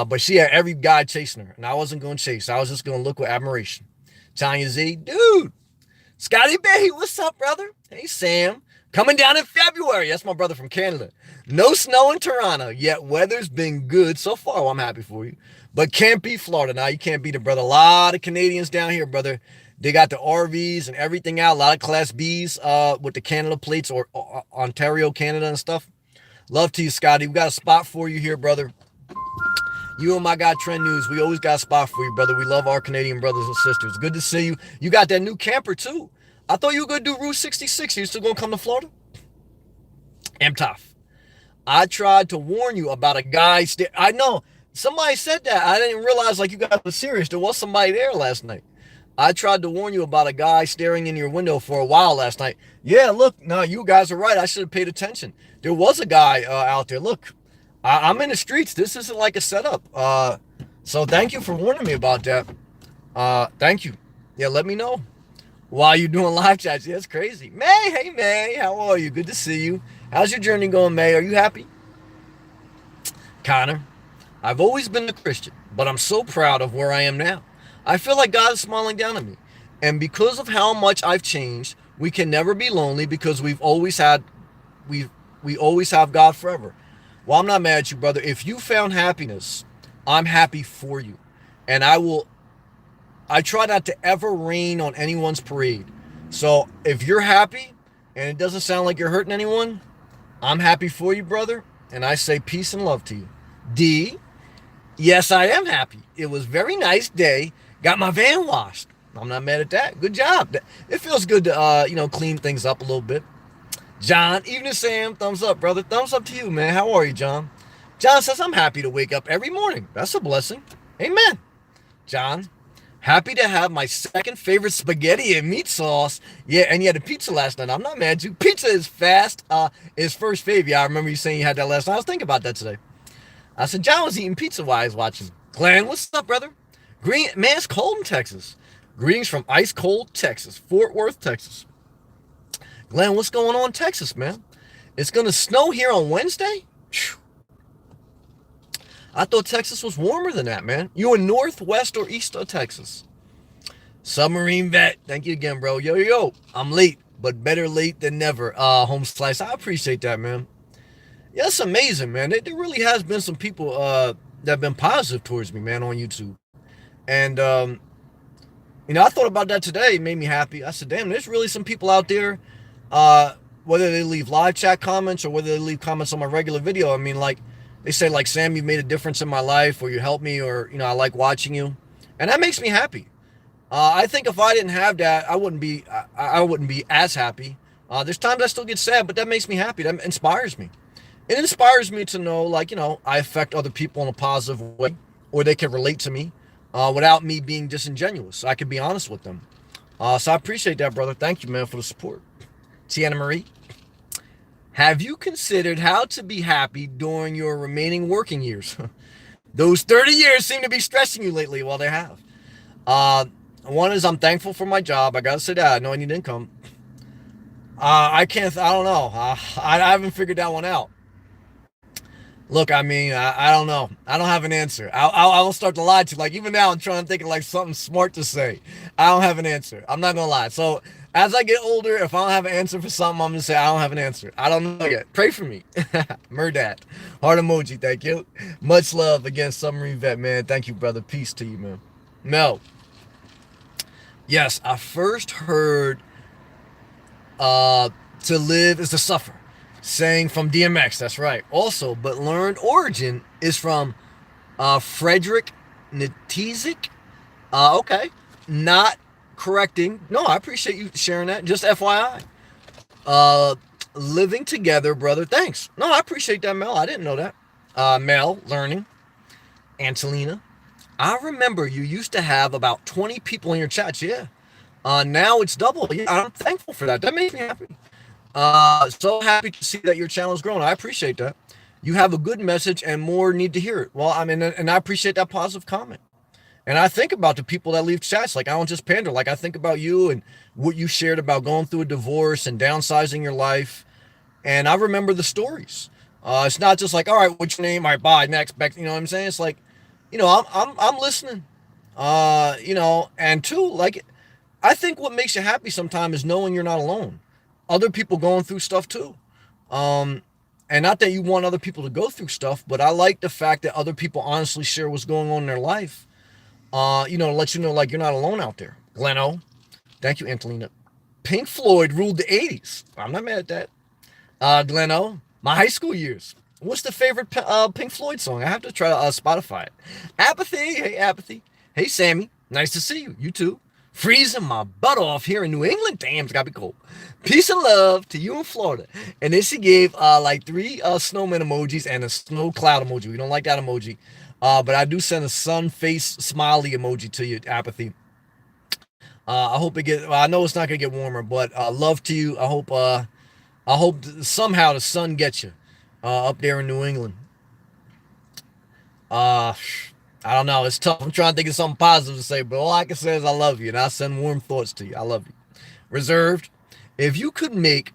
But she had every guy chasing her, and I wasn't going to chase. I was just going to look with admiration. Tanya Z, dude. Scotty Bay, what's up, brother? Hey, Sam. Coming down in February. That's my brother from Canada. No snow in Toronto, yet weather's been good so far. Well, I'm happy for you. But can't beat Florida. Now, you can't beat it, brother. A lot of Canadians down here, brother. They got the RVs and everything out. A lot of Class Bs with the Canada plates or Ontario, Canada and stuff. Love to you, Scotty. We got a spot for you here, brother. You and my guy Trend News, we always got a spot for you, brother. We love our Canadian brothers and sisters. Good to see you. You got that new camper, too. I thought you were going to do Route 66. You still going to come to Florida? I'm tough. I tried to warn you about a guy. I know. Somebody said that. I didn't realize like you guys were serious. There was somebody there last night. I tried to warn you about a guy staring in your window for a while last night. Yeah, look. No, you guys are right. I should have paid attention. There was a guy out there. Look. I'm in the streets. This isn't like a setup. So thank you for warning me about that. Thank you. Yeah, let me know while you're doing live chats. Yeah, it's crazy. May, hey May, how are you? Good to see you. How's your journey going, May? Are you happy? Connor, I've always been a Christian, but I'm so proud of where I am now. I feel like God is smiling down at me. And because of how much I've changed, we can never be lonely because we always have God forever. Well, I'm not mad at you, brother. If you found happiness, I'm happy for you. And I try not to ever rain on anyone's parade. So if you're happy and it doesn't sound like you're hurting anyone, I'm happy for you, brother. And I say peace and love to you. D, Yes, I am happy. It was a very nice day. Got my van washed. I'm not mad at that. Good job. It feels good to clean things up a little bit. John, even Sam, thumbs up, brother. Thumbs up to you, man. How are you, John? John says, I'm happy to wake up every morning. That's a blessing. Amen. John, happy to have my second favorite spaghetti and meat sauce. Yeah, and you had a pizza last night. I'm not mad at you. Pizza is fast. Is first favorite. Yeah, I remember you saying you had that last night. I was thinking about that today. I said, John was eating pizza while I was watching. Glenn, what's up, brother? Green, man, it's cold in Texas. Greetings from ice cold Texas, Fort Worth, Texas. Glenn, what's going on in Texas, man? It's going to snow here on Wednesday? Whew. I thought Texas was warmer than that, man. You in northwest or east of Texas? Submarine vet, thank you again, bro. Yo. I'm late, but better late than never. Home slice, I appreciate that, man. Yeah, it's amazing, man. There really has been some people that have been positive towards me, man, on YouTube. And, I thought about that today. It made me happy. I said, damn, there's really some people out there, whether they leave live chat comments or whether they leave comments on my regular video. I mean, like, they say, like, Sam, you made a difference in my life, or you helped me, or, I like watching you. And that makes me happy. I think if I didn't have that, I wouldn't be as happy. There's times I still get sad, but that makes me happy. That inspires me. It inspires me to know, like, I affect other people in a positive way, or they can relate to me without me being disingenuous. I can be honest with them. So I appreciate that, brother. Thank you, man, for the support. Tiana Marie, have you considered how to be happy during your remaining working years? Those 30 years seem to be stressing you lately. Well, they have. One is I'm thankful for my job. I got to say that. I know I need income. I don't know. I haven't figured that one out. Look, I mean, I don't know. I don't have an answer. I will start to lie to you. Like, even now, I'm trying to think of, like, something smart to say. I don't have an answer. I'm not going to lie. So, as I get older, if I don't have an answer for something, I'm going to say I don't have an answer. I don't know yet. Pray for me. Murdat. Heart emoji, thank you. Much love again, Submarine Vet, man. Thank you, brother. Peace to you, man. Mel. Yes, I first heard to live is to suffer. Saying from DMX, that's right. Also, but learned origin is from Frederick Nitizik. Okay. Not correcting. No, I appreciate you sharing that. Just FYI. Living together, brother. Thanks. No, I appreciate that, Mel. I didn't know that. Mel, learning. Angelina. I remember you used to have about 20 people in your chats. Yeah. Now it's double. Yeah, I'm thankful for that. That makes me happy. So happy to see that your channel is growing. I appreciate that. You have a good message and more need to hear it. Well, I mean, and I appreciate that positive comment. And I think about the people that leave chats. Like, I don't just pander. Like, I think about you and what you shared about going through a divorce and downsizing your life. And I remember the stories. It's not just like, all right, what's your name? All right, bye, next, back. You know what I'm saying? It's like, I'm listening. And two, like, I think what makes you happy sometimes is knowing you're not alone. Other people going through stuff too. And not that you want other people to go through stuff, but I like the fact that other people honestly share what's going on in their life. To let you know, like, you're not alone out there. Gleno, thank you, Angelina. Pink Floyd ruled the 80s. I'm not mad at that. Gleno, my high school years. What's the favorite Pink Floyd song? I have to try to Spotify it. Apathy. Hey, Apathy. Hey, Sammy. Nice to see you. You too. Freezing my butt off here in New England. Damn, it's got to be cold. Peace and love to you in Florida. And then she gave like 3 snowman emojis and a snow cloud emoji. We don't like that emoji. But I do send a sun face smiley emoji to you, Apathy. I hope I know it's not going to get warmer, but love to you. I hope somehow the sun gets you up there in New England. I don't know. It's tough. I'm trying to think of something positive to say, but all I can say is I love you, and I send warm thoughts to you. I love you. Reserved. If you could make,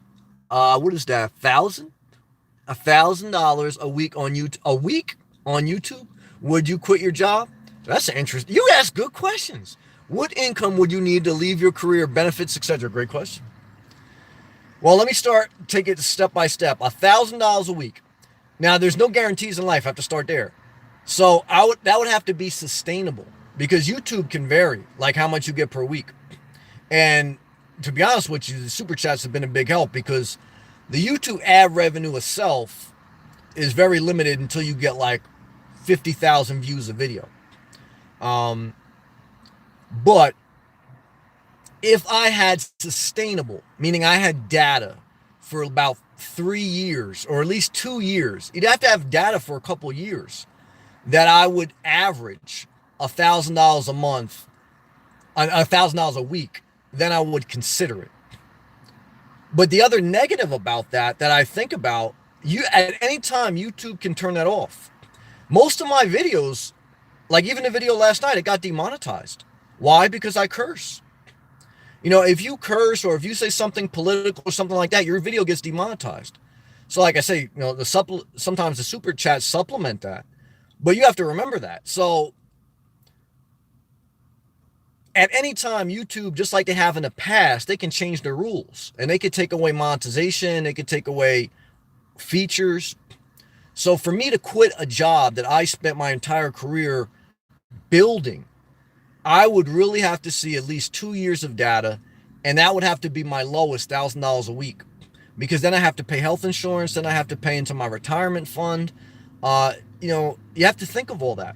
what is that? $1,000 a week on YouTube, would you quit your job? That's interesting. You ask good questions. What income would you need to leave your career, benefits, etc.? Great question. Well, let me take it step by step. $1,000 a week. Now, there's no guarantees in life. I have to start there. So that would have to be sustainable, because YouTube can vary, like how much you get per week. And to be honest with you, the super chats have been a big help, because the YouTube ad revenue itself is very limited until you get like 50,000 views a video. But if I had sustainable, meaning I had data for about 3 years or at least 2 years, you'd have to have data for a couple years, that I would average $1,000 a month, $1,000 a week, then I would consider it. But the other negative about that I think about, you at any time YouTube can turn that off. Most of my videos, like even the video last night, it got demonetized. Why? Because I curse. If you curse or if you say something political or something like that, your video gets demonetized. So like I say, sometimes the super chats supplement that, but you have to remember that. So at any time, YouTube, just like they have in the past, they can change their rules and they could take away monetization. They could take away features. So for me to quit a job that I spent my entire career building, I would really have to see at least 2 years of data, and that would have to be my lowest $1,000 a week, because then I have to pay health insurance, then I have to pay into my retirement fund. You have to think of all that.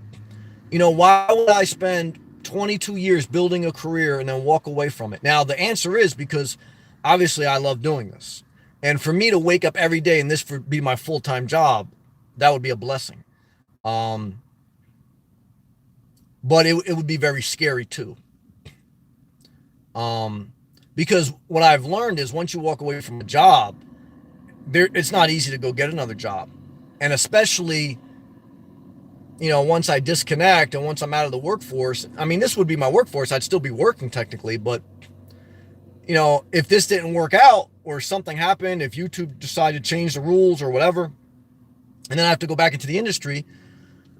Why would I spend 22 years building a career and then walk away from it? Now, the answer is because obviously I love doing this. And for me to wake up every day and this would be my full-time job, that would be a blessing. But it would be very scary too. Because what I've learned is once you walk away from a job, it's not easy to go get another job. And especially, once I disconnect and once I'm out of the workforce, I mean, this would be my workforce. I'd still be working technically, but if this didn't work out or something happened, if YouTube decided to change the rules or whatever, and then I have to go back into the industry,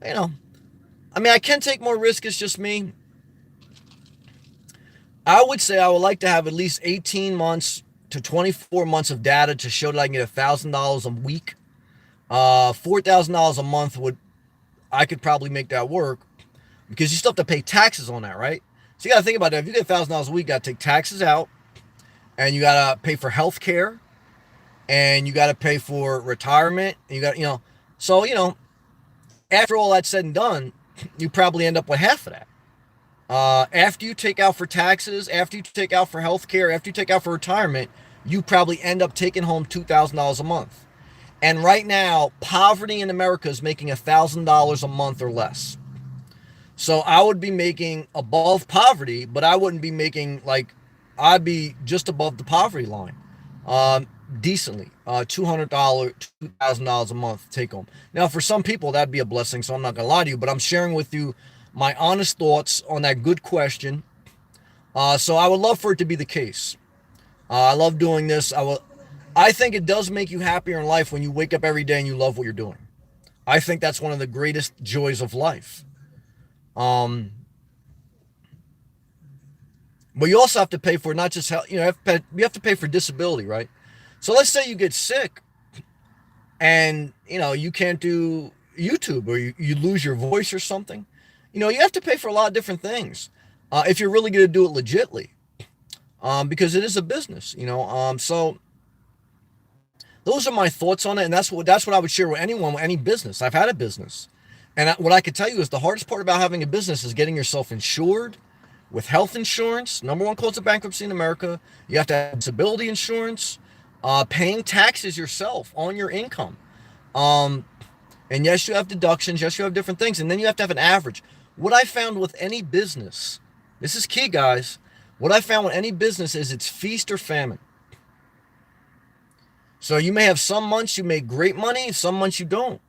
I can take more risk. It's just me. I would say I would like to have at least 18 months to 24 months of data to show that I can get $1,000 a week. $4,000 a month I could probably make that work, because you still have to pay taxes on that, right? So you got to think about that. If you get $1,000 a week, you got to take taxes out, and you got to pay for health care, and you got to pay for retirement. And you got, so, after all that's said and done, you probably end up with half of that. After you take out for taxes, after you take out for health care, after you take out for retirement, you probably end up taking home $2,000 a month. And right now, poverty in America is making $1,000 a month or less. So I would be making above poverty, but I wouldn't be making I'd be just above the poverty line, decently, $200, $2,000 a month take home. Now, for some people, that'd be a blessing. So I'm not going to lie to you, but I'm sharing with you my honest thoughts on that good question. So I would love for it to be the case. I love doing this. I think it does make you happier in life when you wake up every day and you love what you're doing. I think that's one of the greatest joys of life. But you also have to pay for not just health, you have to pay for disability, right? So let's say you get sick and, you can't do YouTube, or you lose your voice or something. You have to pay for a lot of different things if you're really going to do it legitly, because it is a business, so those are my thoughts on it. And that's what I would share with anyone, with any business. I've had a business. And what I could tell you is the hardest part about having a business is getting yourself insured with health insurance. Number one cause of bankruptcy in America. You have to have disability insurance, paying taxes yourself on your income. And yes, you have deductions. Yes, you have different things. And then you have to have an average. What I found with any business, this is key, guys. What I found with any business is it's feast or famine. So you may have some months you make great money, some months you don't.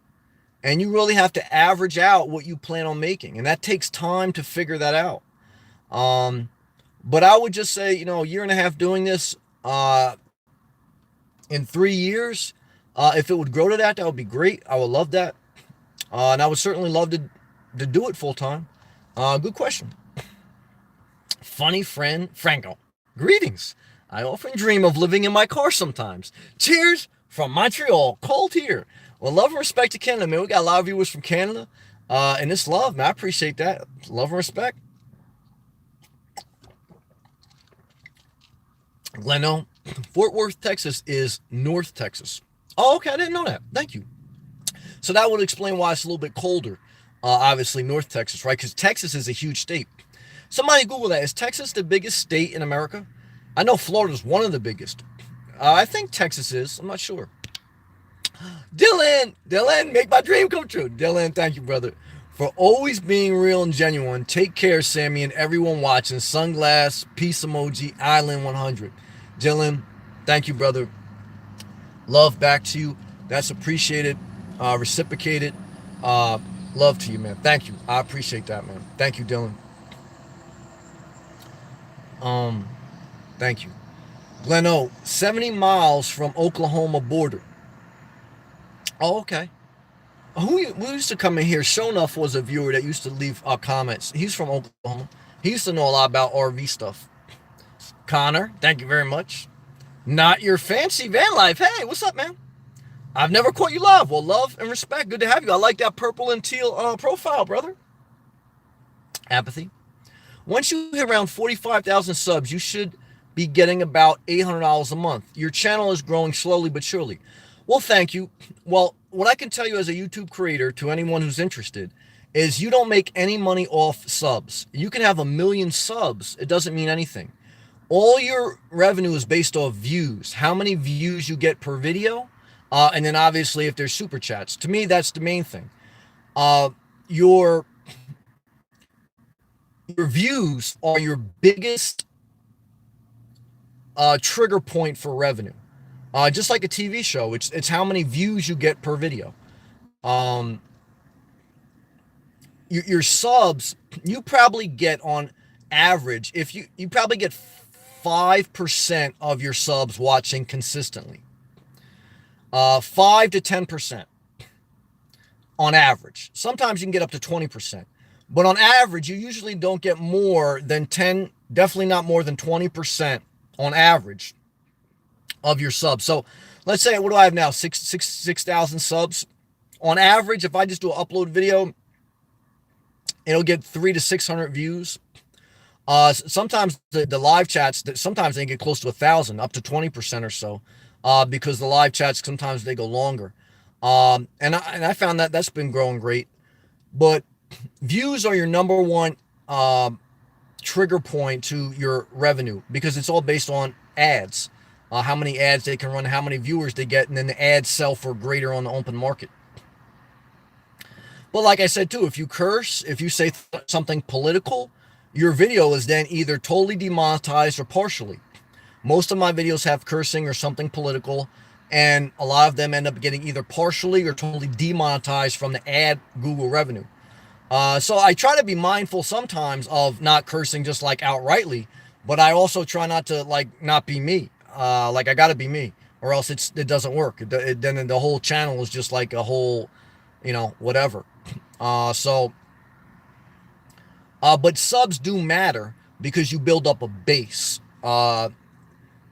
And you really have to average out what you plan on making. And that takes time to figure that out. But I would just say, a year and a half doing this, in 3 years, if it would grow to that would be great. I would love that. And I would certainly love to do it full time. Good question. Funny friend Franco. Greetings. I often dream of living in my car sometimes. Cheers from Montreal. Cold here. Well, love and respect to Canada, man. We got a lot of viewers from Canada. And it's love, man. I appreciate that. Love and respect. Gleno, Fort Worth, Texas is North Texas. Oh, okay. I didn't know that. Thank you. So that would explain why it's a little bit colder Obviously, North Texas, right? Because Texas is a huge state. Somebody Google that. Is Texas the biggest state in America? I know Florida's one of the biggest. I think Texas is. I'm not sure. Dylan, make my dream come true. Dylan, thank you, brother, for always being real and genuine. Take care, Sammy, and everyone watching. Sunglass, peace emoji, Island 100. Dylan, thank you, brother. Love back to you. That's appreciated, reciprocated. Love to you, man. Thank you. I appreciate that, man. Thank you, Dylan. Thank you. Glen O, 70 miles from Oklahoma border. Oh, okay. Who used to come in here? Show enough was a viewer that used to leave comments. He's from Oklahoma. He used to know a lot about RV stuff. Connor, thank you very much. Not your fancy van life. Hey, what's up, man? I've never caught you live. Well, love and respect. Good to have you. I like that purple and teal profile, brother. Apathy. Once you hit around 45,000 subs, you should be getting about $800 a month. Your channel is growing slowly but surely. Well, thank you. Well, what I can tell you as a YouTube creator to anyone who's interested is you don't make any money off subs. You can have 1 million subs. It doesn't mean anything. All your revenue is based off views, how many views you get per video, and then obviously if there's super chats. To me, that's the main thing. Your views are your biggest trigger point for revenue. Just like a TV show, it's how many views you get per video. Your subs, you probably get on average, if you probably get 5% of your subs watching consistently. 5 to 10% on average. Sometimes you can get up to 20%. But on average, you usually don't get more than 10, definitely not more than 20% on average of your subs. So let's say, what do I have now? 6,000 subs. On average, if I just do an upload video, it'll get 300 to 600 views. Sometimes the live chats, sometimes they get close to 1,000, up to 20% or so, because the live chats, sometimes they go longer. And I found that that's been growing great. But views are your number one trigger point to your revenue, because it's all based on ads. How many ads they can run, how many viewers they get, and then the ads sell for greater on the open market. But like I said too, if you curse, if you say something political, your video is then either totally demonetized or partially. Most of my videos have cursing or something political, and a lot of them end up getting either partially or totally demonetized from the ad Google revenue. So I try to be mindful sometimes of not cursing just like outrightly, but I also try not to not be me. Like I got to be me, or else it doesn't work. Then the whole channel is just like a whole, whatever. But subs do matter because you build up a base.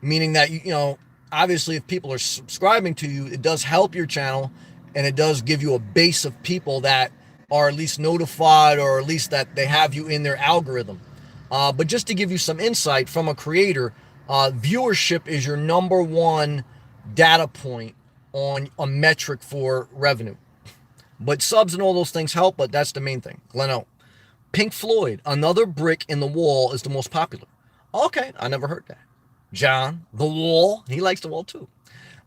Meaning that obviously if people are subscribing to you, it does help your channel, and it does give you a base of people that are at least notified, or at least that they have you in their algorithm. But just to give you some insight from a creator, viewership is your number one data point on a metric for revenue. But subs and all those things help, but that's the main thing. Gleno. Pink Floyd, Another Brick in the Wall is the most popular. Okay, I never heard that. John, The Wall, he likes The Wall too.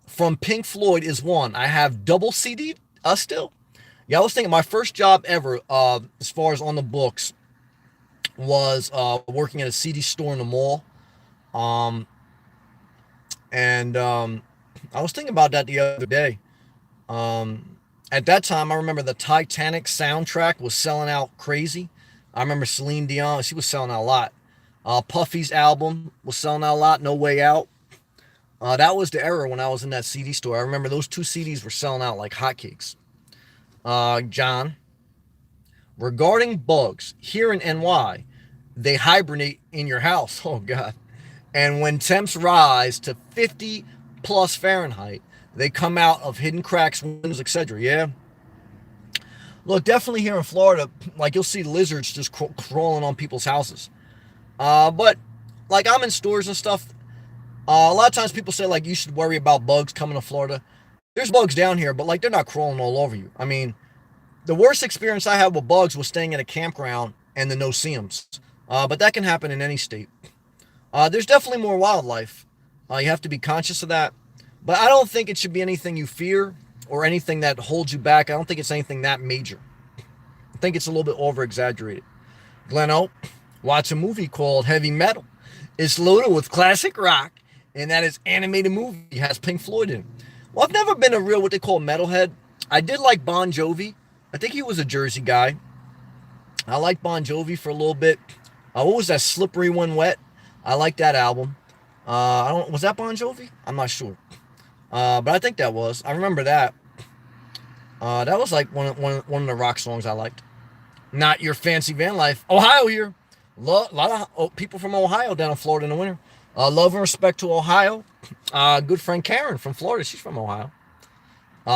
From Pink Floyd is one. I have double CD still. Yeah, I was thinking my first job ever, as far as on the books, was working at a CD store in the mall. I was thinking about that the other day. At that time, I remember the Titanic soundtrack was selling out crazy. I remember Celine Dion, she was selling out a lot. Puffy's album was selling out a lot, No Way Out. That was the era when I was in that CD store. I remember those 2 CDs were selling out like hotcakes. John, regarding bugs, here in NY, they hibernate in your house. Oh, God. And when temps rise to 50 plus Fahrenheit, they come out of hidden cracks, windows, etc. Yeah. Look, definitely here in Florida, like you'll see lizards just crawling on people's houses. But like I'm in stores and stuff. A lot of times people say like you should worry about bugs coming to Florida. There's bugs down here, but like they're not crawling all over you. I mean, The worst experience I had with bugs was staying at a campground and the no-see-ums. But that can happen in any state. There's definitely more wildlife. You have to be conscious of that. But I don't think it should be anything you fear or anything that holds you back. I don't think it's anything that major. I think it's a little bit over-exaggerated. Glen Oak, watch a movie called Heavy Metal. It's loaded with classic rock, and that is animated movie. It has Pink Floyd in it. Well, I've never been a real what they call metalhead. I did like Bon Jovi. I think he was a Jersey guy. I liked Bon Jovi for a little bit. What was that Slippery When Wet? I like that album. Was that Bon Jovi? I'm not sure. But I think that was. I remember that. That was like one of the rock songs I liked. Not Your Fancy Van Life. Ohio here. A lot of people from Ohio down in Florida in the winter. Love and respect to Ohio. Good friend Karen from Florida. She's from Ohio.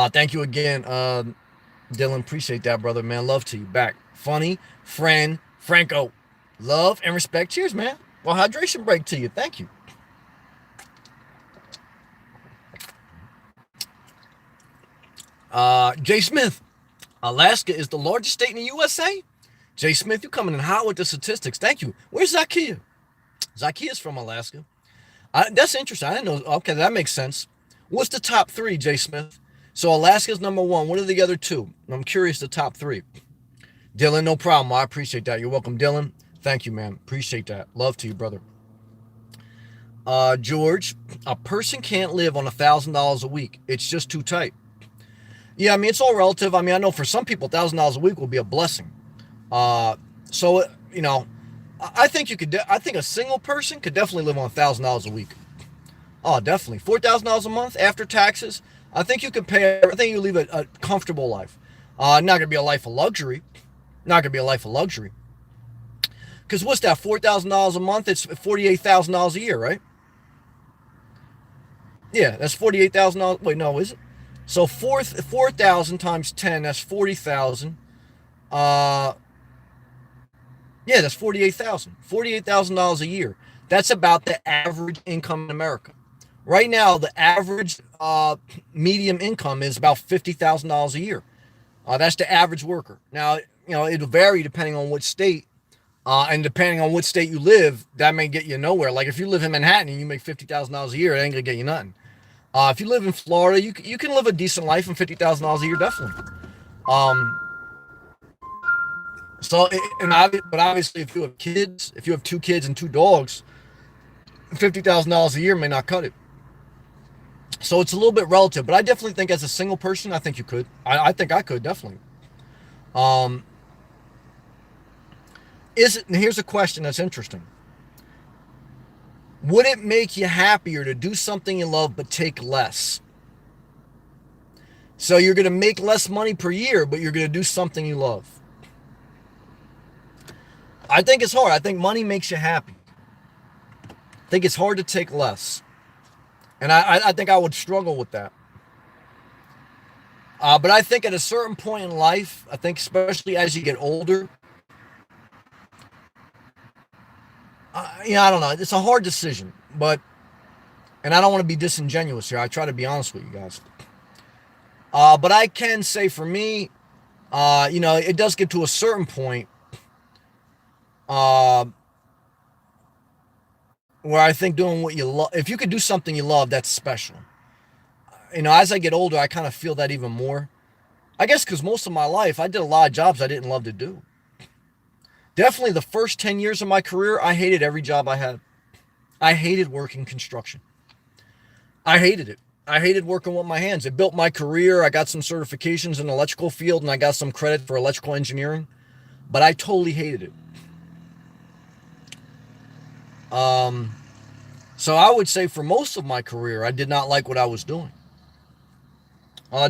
Thank you again, Dylan. Appreciate that, brother, man. Love to you. Back. Funny friend Franco. Love and respect. Cheers, man. Well, hydration break to you. Thank you. Jay Smith. Alaska is the largest state in the USA. Jay Smith, you coming in hot with the statistics. Thank you. Where's Zakia? Zakia's from Alaska. That's interesting. I didn't know. Okay, that makes sense. What's the top three, Jay Smith? So Alaska's number one. What are the other two? I'm curious the top three. Dylan, no problem. I appreciate that. You're welcome, Dylan. Thank you, man. Appreciate that. Love to you, brother. George, a person can't live on $1,000 a week. It's just too tight. Yeah, I mean, it's all relative. I mean, I know for some people, $1,000 a week will be a blessing. So, you know, I think you could, I think a single person could definitely live on $1,000 a week. Oh, definitely. $4,000 a month after taxes. I think you can pay, I think you live a comfortable life. Not going to be a life of luxury. Not going to be a life of luxury. Because what's that, $4,000 a month? It's $48,000 a year, right? Yeah, that's $48,000. Wait, no, is it? So 4,000 times 10, that's 40,000. Yeah, that's 48,000. $48,000 a year. That's about the average income in America. Right now, the average medium income is about $50,000 a year. That's the average worker. Now, you know, it'll vary depending on which state. And depending on which state you live, that may get you nowhere. Like if you live in Manhattan and you make $50,000 a year, it ain't gonna get you nothing. If you live in Florida, you can live a decent life on $50,000 a year, definitely. But obviously, if you have kids, if you have 2 kids and 2 dogs, $50,000 a year may not cut it. So it's a little bit relative, but I definitely think as a single person, I think you could. I think I could definitely. Here's a question that's interesting. Would it make you happier to do something you love but take less? So you're going to make less money per year, but you're going to do something you love. I think it's hard. I think money makes you happy. I think it's hard to take less. And I think I would struggle with that. But I think at a certain point in life, I think especially as you get older, I don't know. It's a hard decision, and I don't want to be disingenuous here. I try to be honest with you guys. But I can say for me, it does get to a certain point where I think doing what you love, if you could do something you love, that's special. As I get older, I kind of feel that even more. I guess because most of my life, I did a lot of jobs I didn't love to do. Definitely the first 10 years of my career, I hated every job I had. I hated working construction. I hated it. I hated working with my hands. It built my career. I got some certifications in the electrical field, and I got some credit for electrical engineering. But I totally hated it. So I would say for most of my career, I did not like what I was doing.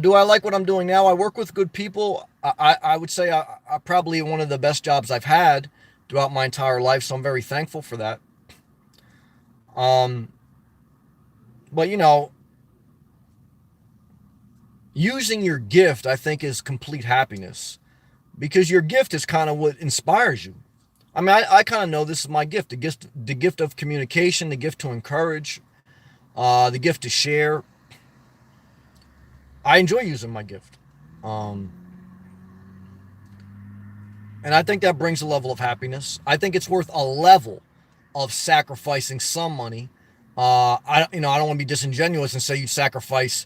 Do I like what I'm doing now? I work with good people. I would say I probably one of the best jobs I've had throughout my entire life, so I'm very thankful for that. But using your gift, I think, is complete happiness, because your gift is kind of what inspires you. I mean, I kind of know this is my gift, the gift of communication, the gift to encourage, the gift to share. I enjoy using my gift. And I think that brings a level of happiness. I think it's worth a level of sacrificing some money. I don't want to be disingenuous and say you'd sacrifice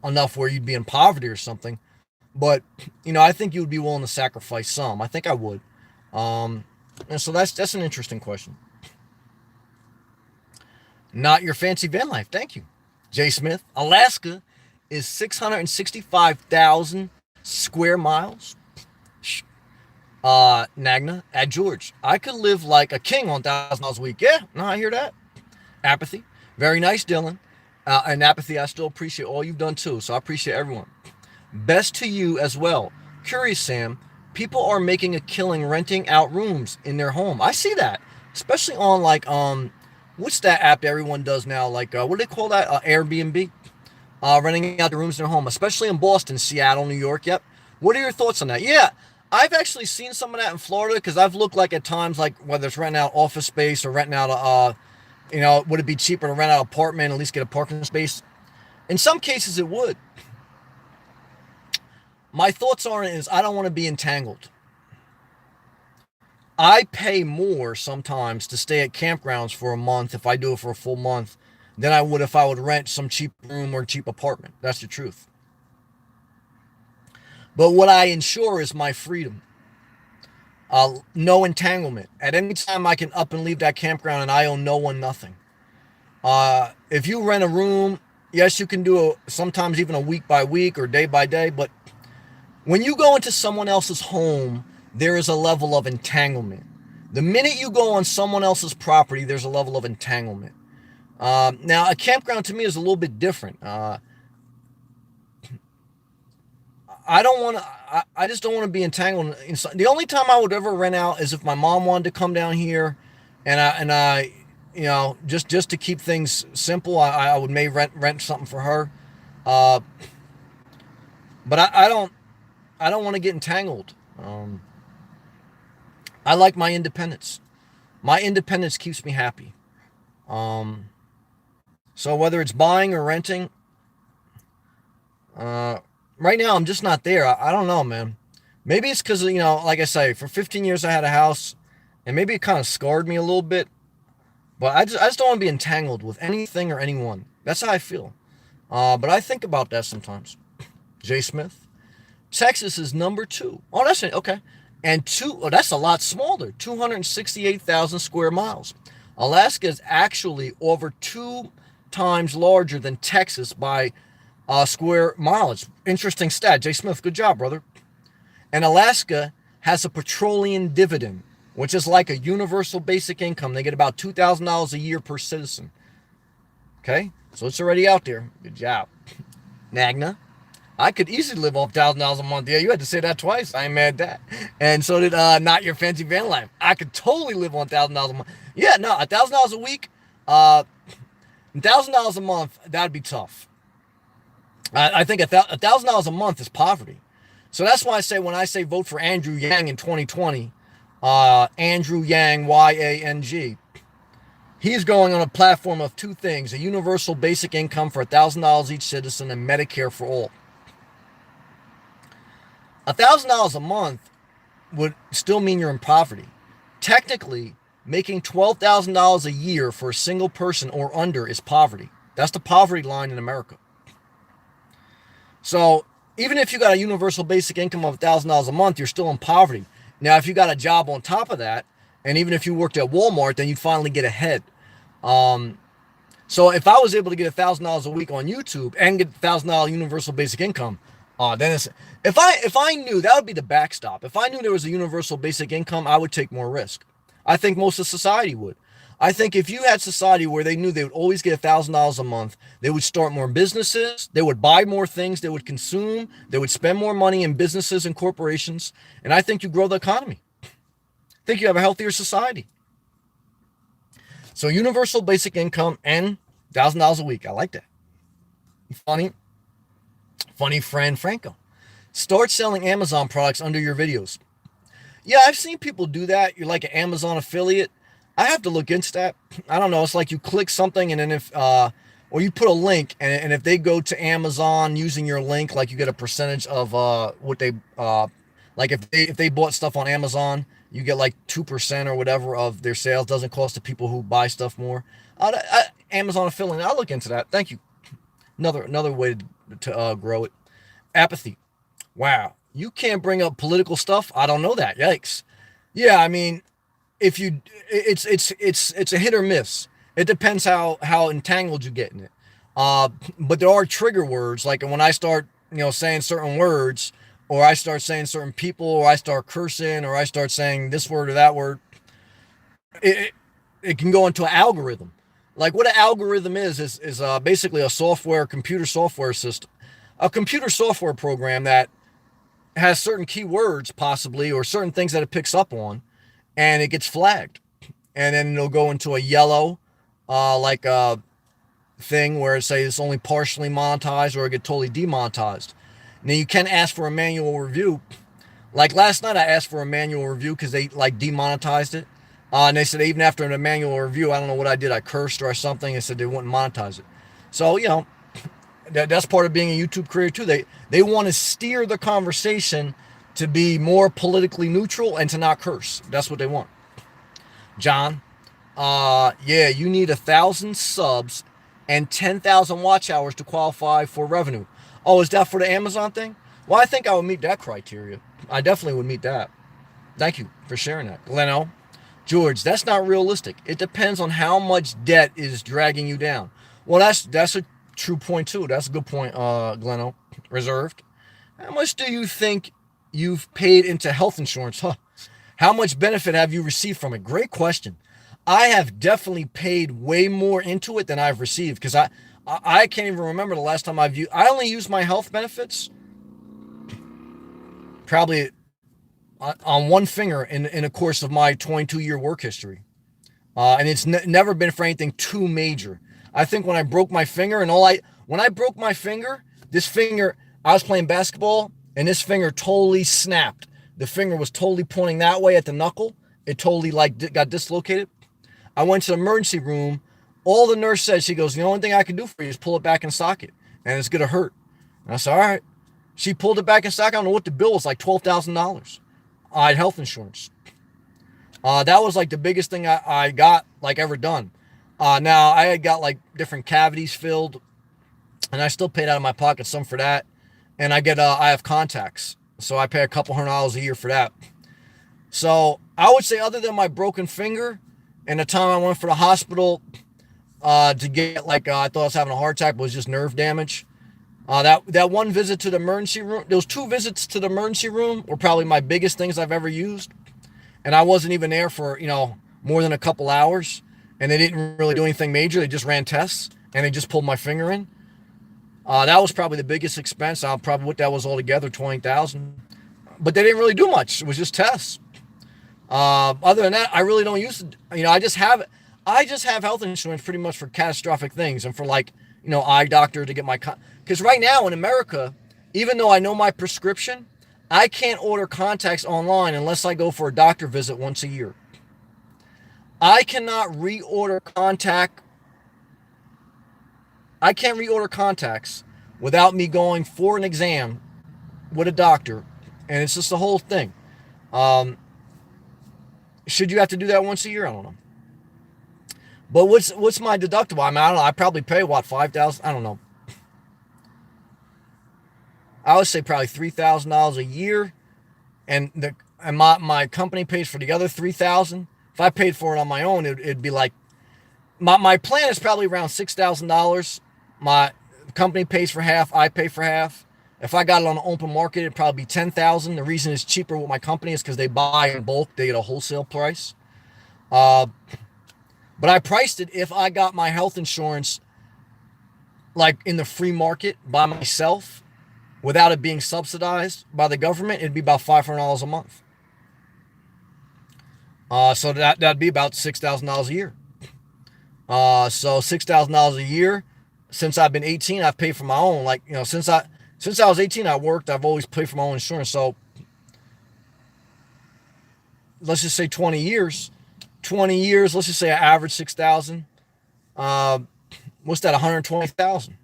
enough where you'd be in poverty or something, but I think you would be willing to sacrifice some. I think I would. And so that's an interesting question. Not your fancy van life. Thank you, Jay Smith. Alaska is 665,000 square miles. Nagna at George. I could live like a king on $1,000 a week. Yeah, no, I hear that. Apathy. Very nice, Dylan. And Apathy, I still appreciate all you've done too. So I appreciate everyone. Best to you as well. Curious, Sam. People are making a killing renting out rooms in their home. I see that, especially on like what's that app that everyone does now? Like what do they call that? Airbnb. Renting out the rooms in their home, especially in Boston, Seattle, New York. Yep. What are your thoughts on that? Yeah, I've actually seen some of that in Florida because I've looked like at times like whether it's renting out office space or renting out would it be cheaper to rent out an apartment, at least get a parking space? In some cases, it would. My thoughts on it is I don't want to be entangled. I pay more sometimes to stay at campgrounds for a month if I do it for a full month than I would if I would rent some cheap room or cheap apartment. That's the truth. But what I ensure is my freedom. No entanglement. At any time I can up and leave that campground and I owe no one nothing. If you rent a room, yes, you can do sometimes even a week by week or day by day, but when you go into someone else's home, there is a level of entanglement. The minute you go on someone else's property, there's a level of entanglement. Now, a campground to me is a little bit different. I just don't want to be entangled. The only time I would ever rent out is if my mom wanted to come down here, and I just to keep things simple, I would may rent something for her. But I don't want to get entangled. I like my independence. My independence keeps me happy. So whether it's buying or renting, right now I'm just not there. I don't know, man. Maybe it's because, like I say, for 15 years I had a house, and maybe it kind of scarred me a little bit. But I just don't want to be entangled with anything or anyone. That's how I feel. But I think about that sometimes. Jay Smith. Texas is number 2. Oh, that's it. Okay. And that's a lot smaller. 268,000 square miles. Alaska is actually over 2 times larger than Texas by square mileage. Interesting stat. Jay Smith, good job, brother. And Alaska has a petroleum dividend, which is like a universal basic income. They get about $2,000 a year per citizen. Okay? So it's already out there. Good job. Nagna. I could easily live off $1,000 a month. Yeah, you had to say that twice. I ain't mad at that. And so did Not Your Fancy Van Life. I could totally live on $1,000 a month. Yeah, no, $1,000 a week, $1,000 a month, that'd be tough. I think $1,000 a month is poverty. So that's why I say when I say vote for Andrew Yang in 2020, Andrew Yang, Y-A-N-G, he's going on a platform of 2 things: a universal basic income for $1,000 each citizen and Medicare for all. $1,000 a month would still mean you're in poverty. Technically, making $12,000 a year for a single person or under is poverty. That's the poverty line in America. So even if you got a universal basic income of $1,000 a month, you're still in poverty. Now, if you got a job on top of that, and even if you worked at Walmart, then you'd finally get ahead. So if I was able to get $1,000 a week on YouTube and get $1,000 universal basic income, then it's, if I knew that would be the backstop. If I knew there was a universal basic income, I would take more risk. I think most of society would. I think if you had society where they knew they would always get $1,000 a month, they would start more businesses, they would buy more things, they would consume, they would spend more money in businesses and corporations, and I think you grow the economy. I think you have a healthier society. So universal basic income and $1,000 a week. I like that. Funny friend Franco. Start selling Amazon products under your videos. Yeah, I've seen people do that. You're like an Amazon affiliate. I have to look into that. I don't know. It's like you click something and then if, or you put a link and if they go to Amazon using your link, like you get a percentage of what they, Like if they bought stuff on Amazon, you get like 2% or whatever of their sales. Doesn't cost the people who buy stuff more. Amazon affiliate. I'll look into that. Thank you. Another way to grow it. Apathy. Wow, you can't bring up political stuff. I don't know that. Yikes. Yeah, I mean, if you, it's a hit or miss. It depends how entangled you get in it. But there are trigger words, like when I start saying certain words, or I start saying certain people, or I start cursing, or I start saying this word or that word. It it can go into an algorithm. Like what an algorithm is basically a computer software system, a computer software program that has certain keywords possibly or certain things that it picks up on, and it gets flagged, and then it'll go into a yellow, like a thing where it says it's only partially monetized or it get totally demonetized. Now you can ask for a manual review. Like last night, I asked for a manual review because they like demonetized it. And they said even after a manual review, I don't know what I did. I cursed or something. They said they wouldn't monetize it. So that's part of being a YouTube creator too. They want to steer the conversation to be more politically neutral and to not curse. That's what they want. John, yeah, you need 1,000 subs and 10,000 watch hours to qualify for revenue. Oh, is that for the Amazon thing? Well, I think I would meet that criteria. I definitely would meet that. Thank you for sharing that. Gleno, George, that's not realistic. It depends on how much debt is dragging you down. Well, that's a true point too. That's a good point, Gleno. Reserved. How much do you think you've paid into health insurance? Huh. How much benefit have you received from it? Great question. I have definitely paid way more into it than I've received because I can't even remember the last time I only used my health benefits probably on one finger in a course of my 22-year work history. And it's never been for anything too major. I think when I broke my finger when I broke my finger, I was playing basketball and this finger totally snapped. The finger was totally pointing that way at the knuckle. It totally got dislocated. I went to the emergency room. All the nurse said, she goes, the only thing I can do for you is pull it back in socket and it's going to hurt. And I said, all right. She pulled it back in socket. I don't know what the bill was, like $12,000. I had health insurance. That was like the biggest thing I got like ever done. Now I had got like different cavities filled and I still paid out of my pocket some for that. And I have contacts. So I pay a couple $100 a year for that. So I would say other than my broken finger and the time I went for the hospital, to get I thought I was having a heart attack, was just nerve damage. That one visit to the emergency room, those 2 visits to the emergency room were probably my biggest things I've ever used. And I wasn't even there for, more than a couple hours. And they didn't really do anything major. They just ran tests and they just pulled my finger in. That was probably the biggest expense. I'll probably what that was altogether, $20,000. But they didn't really do much. It was just tests. Other than that, I really don't use it. I just have health insurance pretty much for catastrophic things and for eye doctor to get my, because right now in America, even though I know my prescription, I can't order contacts online unless I go for a doctor visit once a year. I cannot reorder I can't reorder contacts without me going for an exam with a doctor, and it's just the whole thing. Should you have to do that once a year? I don't know. But what's my deductible? I don't know. I probably pay $5,000. I don't know. I would say probably $3,000 a year, and my company pays for the other $3,000. If I paid for it on my own, it'd be like my plan is probably around $6,000. My company pays for half. I pay for half. If I got it on the open market, it'd probably be $10,000. The reason it's cheaper with my company is because they buy in bulk. They get a wholesale price. But I priced it if I got my health insurance like in the free market by myself without it being subsidized by the government, it'd be about $500 a month. So that'd be about $6,000 a year. So $6,000 a year. Since I've been 18, I've paid for my own. Since I was 18, I worked. I've always paid for my own insurance. So let's just say 20 years. 20 years, let's just say I average 6,000. What's that? 120,000.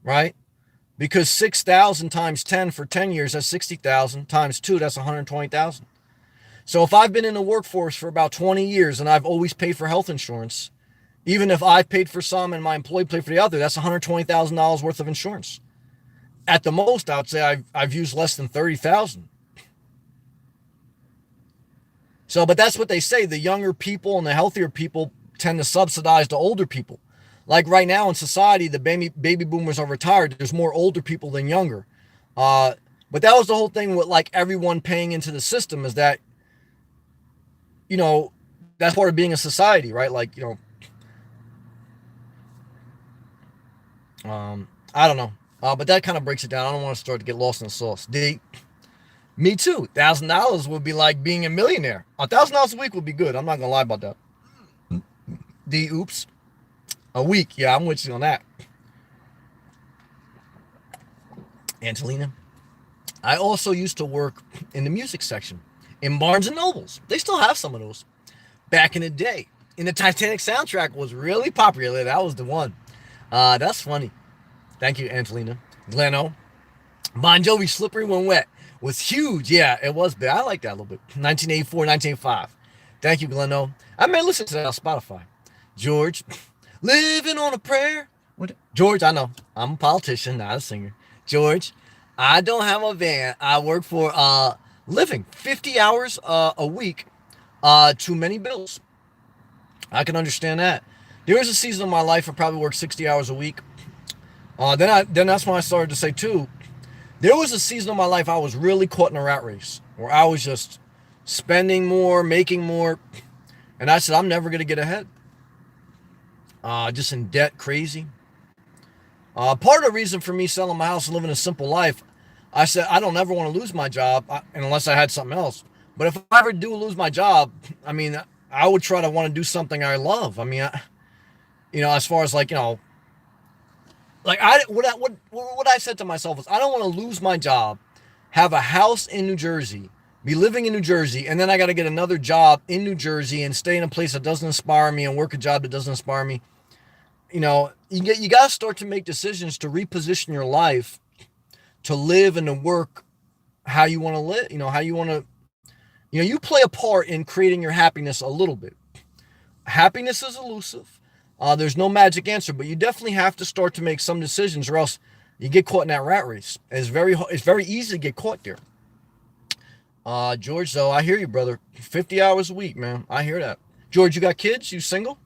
Right? because 6,000 times 10 for 10 years, that's 60,000 times 2, that's 120,000. So if I've been in the workforce for about 20 years and I've always paid for health insurance, even if I paid for some and my employee paid for the other, that's $120,000 worth of insurance. At the most, I would say I've used less than 30,000. So, but that's what they say. The younger people and the healthier people tend to subsidize the older people. Like right now in society, the baby boomers are retired. There's more older people than younger. But that was the whole thing with like everyone paying into the system, is that, that's part of being a society, right? Like, I don't know. But that kind of breaks it down. I don't want to start to get lost in the sauce. Me too. $1,000 would be like being a millionaire. $1,000 a week would be good. I'm not gonna lie about that. Oops. A week. Yeah, I'm with you on that. Angelina. I also used to work in the music section in Barnes and Nobles. They still have some of those. Back in the day. And the Titanic soundtrack was really popular. That was the one. That's funny. Thank you, Angelina. Gleno. Bon Jovi, Slippery When Wet was huge. Yeah, it was big. I like that a little bit. 1984, 1985. Thank you, Gleno. I may listen to that on Spotify. George, Living on a Prayer. What? George, I know. I'm a politician, not a singer. George, I don't have a van. I work for living 50 hours a week. Too many bills. I can understand that. There was a season of my life I probably worked 60 hours a week. Then that's when I started to say too, there was a season of my life I was really caught in a rat race where I was just spending more, making more. And I said, I'm never going to get ahead. Just in debt, crazy. Part of the reason for me selling my house and living a simple life, I said, I don't ever want to lose my job unless I had something else. But if I ever do lose my job, I mean, I would try to want to do something I love. I mean, as far as like, like what I said to myself is, I don't want to lose my job, have a house in New Jersey, be living in New Jersey, and then I got to get another job in New Jersey and stay in a place that doesn't inspire me and work a job that doesn't inspire me. You got to start to make decisions to reposition your life to live and to work how you want to live, how you want to, you play a part in creating your happiness a little bit. Happiness is elusive. There's no magic answer, but you definitely have to start to make some decisions, or else you get caught in that rat race. It's very easy to get caught there. George, though, I hear you, brother. 50 hours a week, man. I hear that. George, you got kids? You single?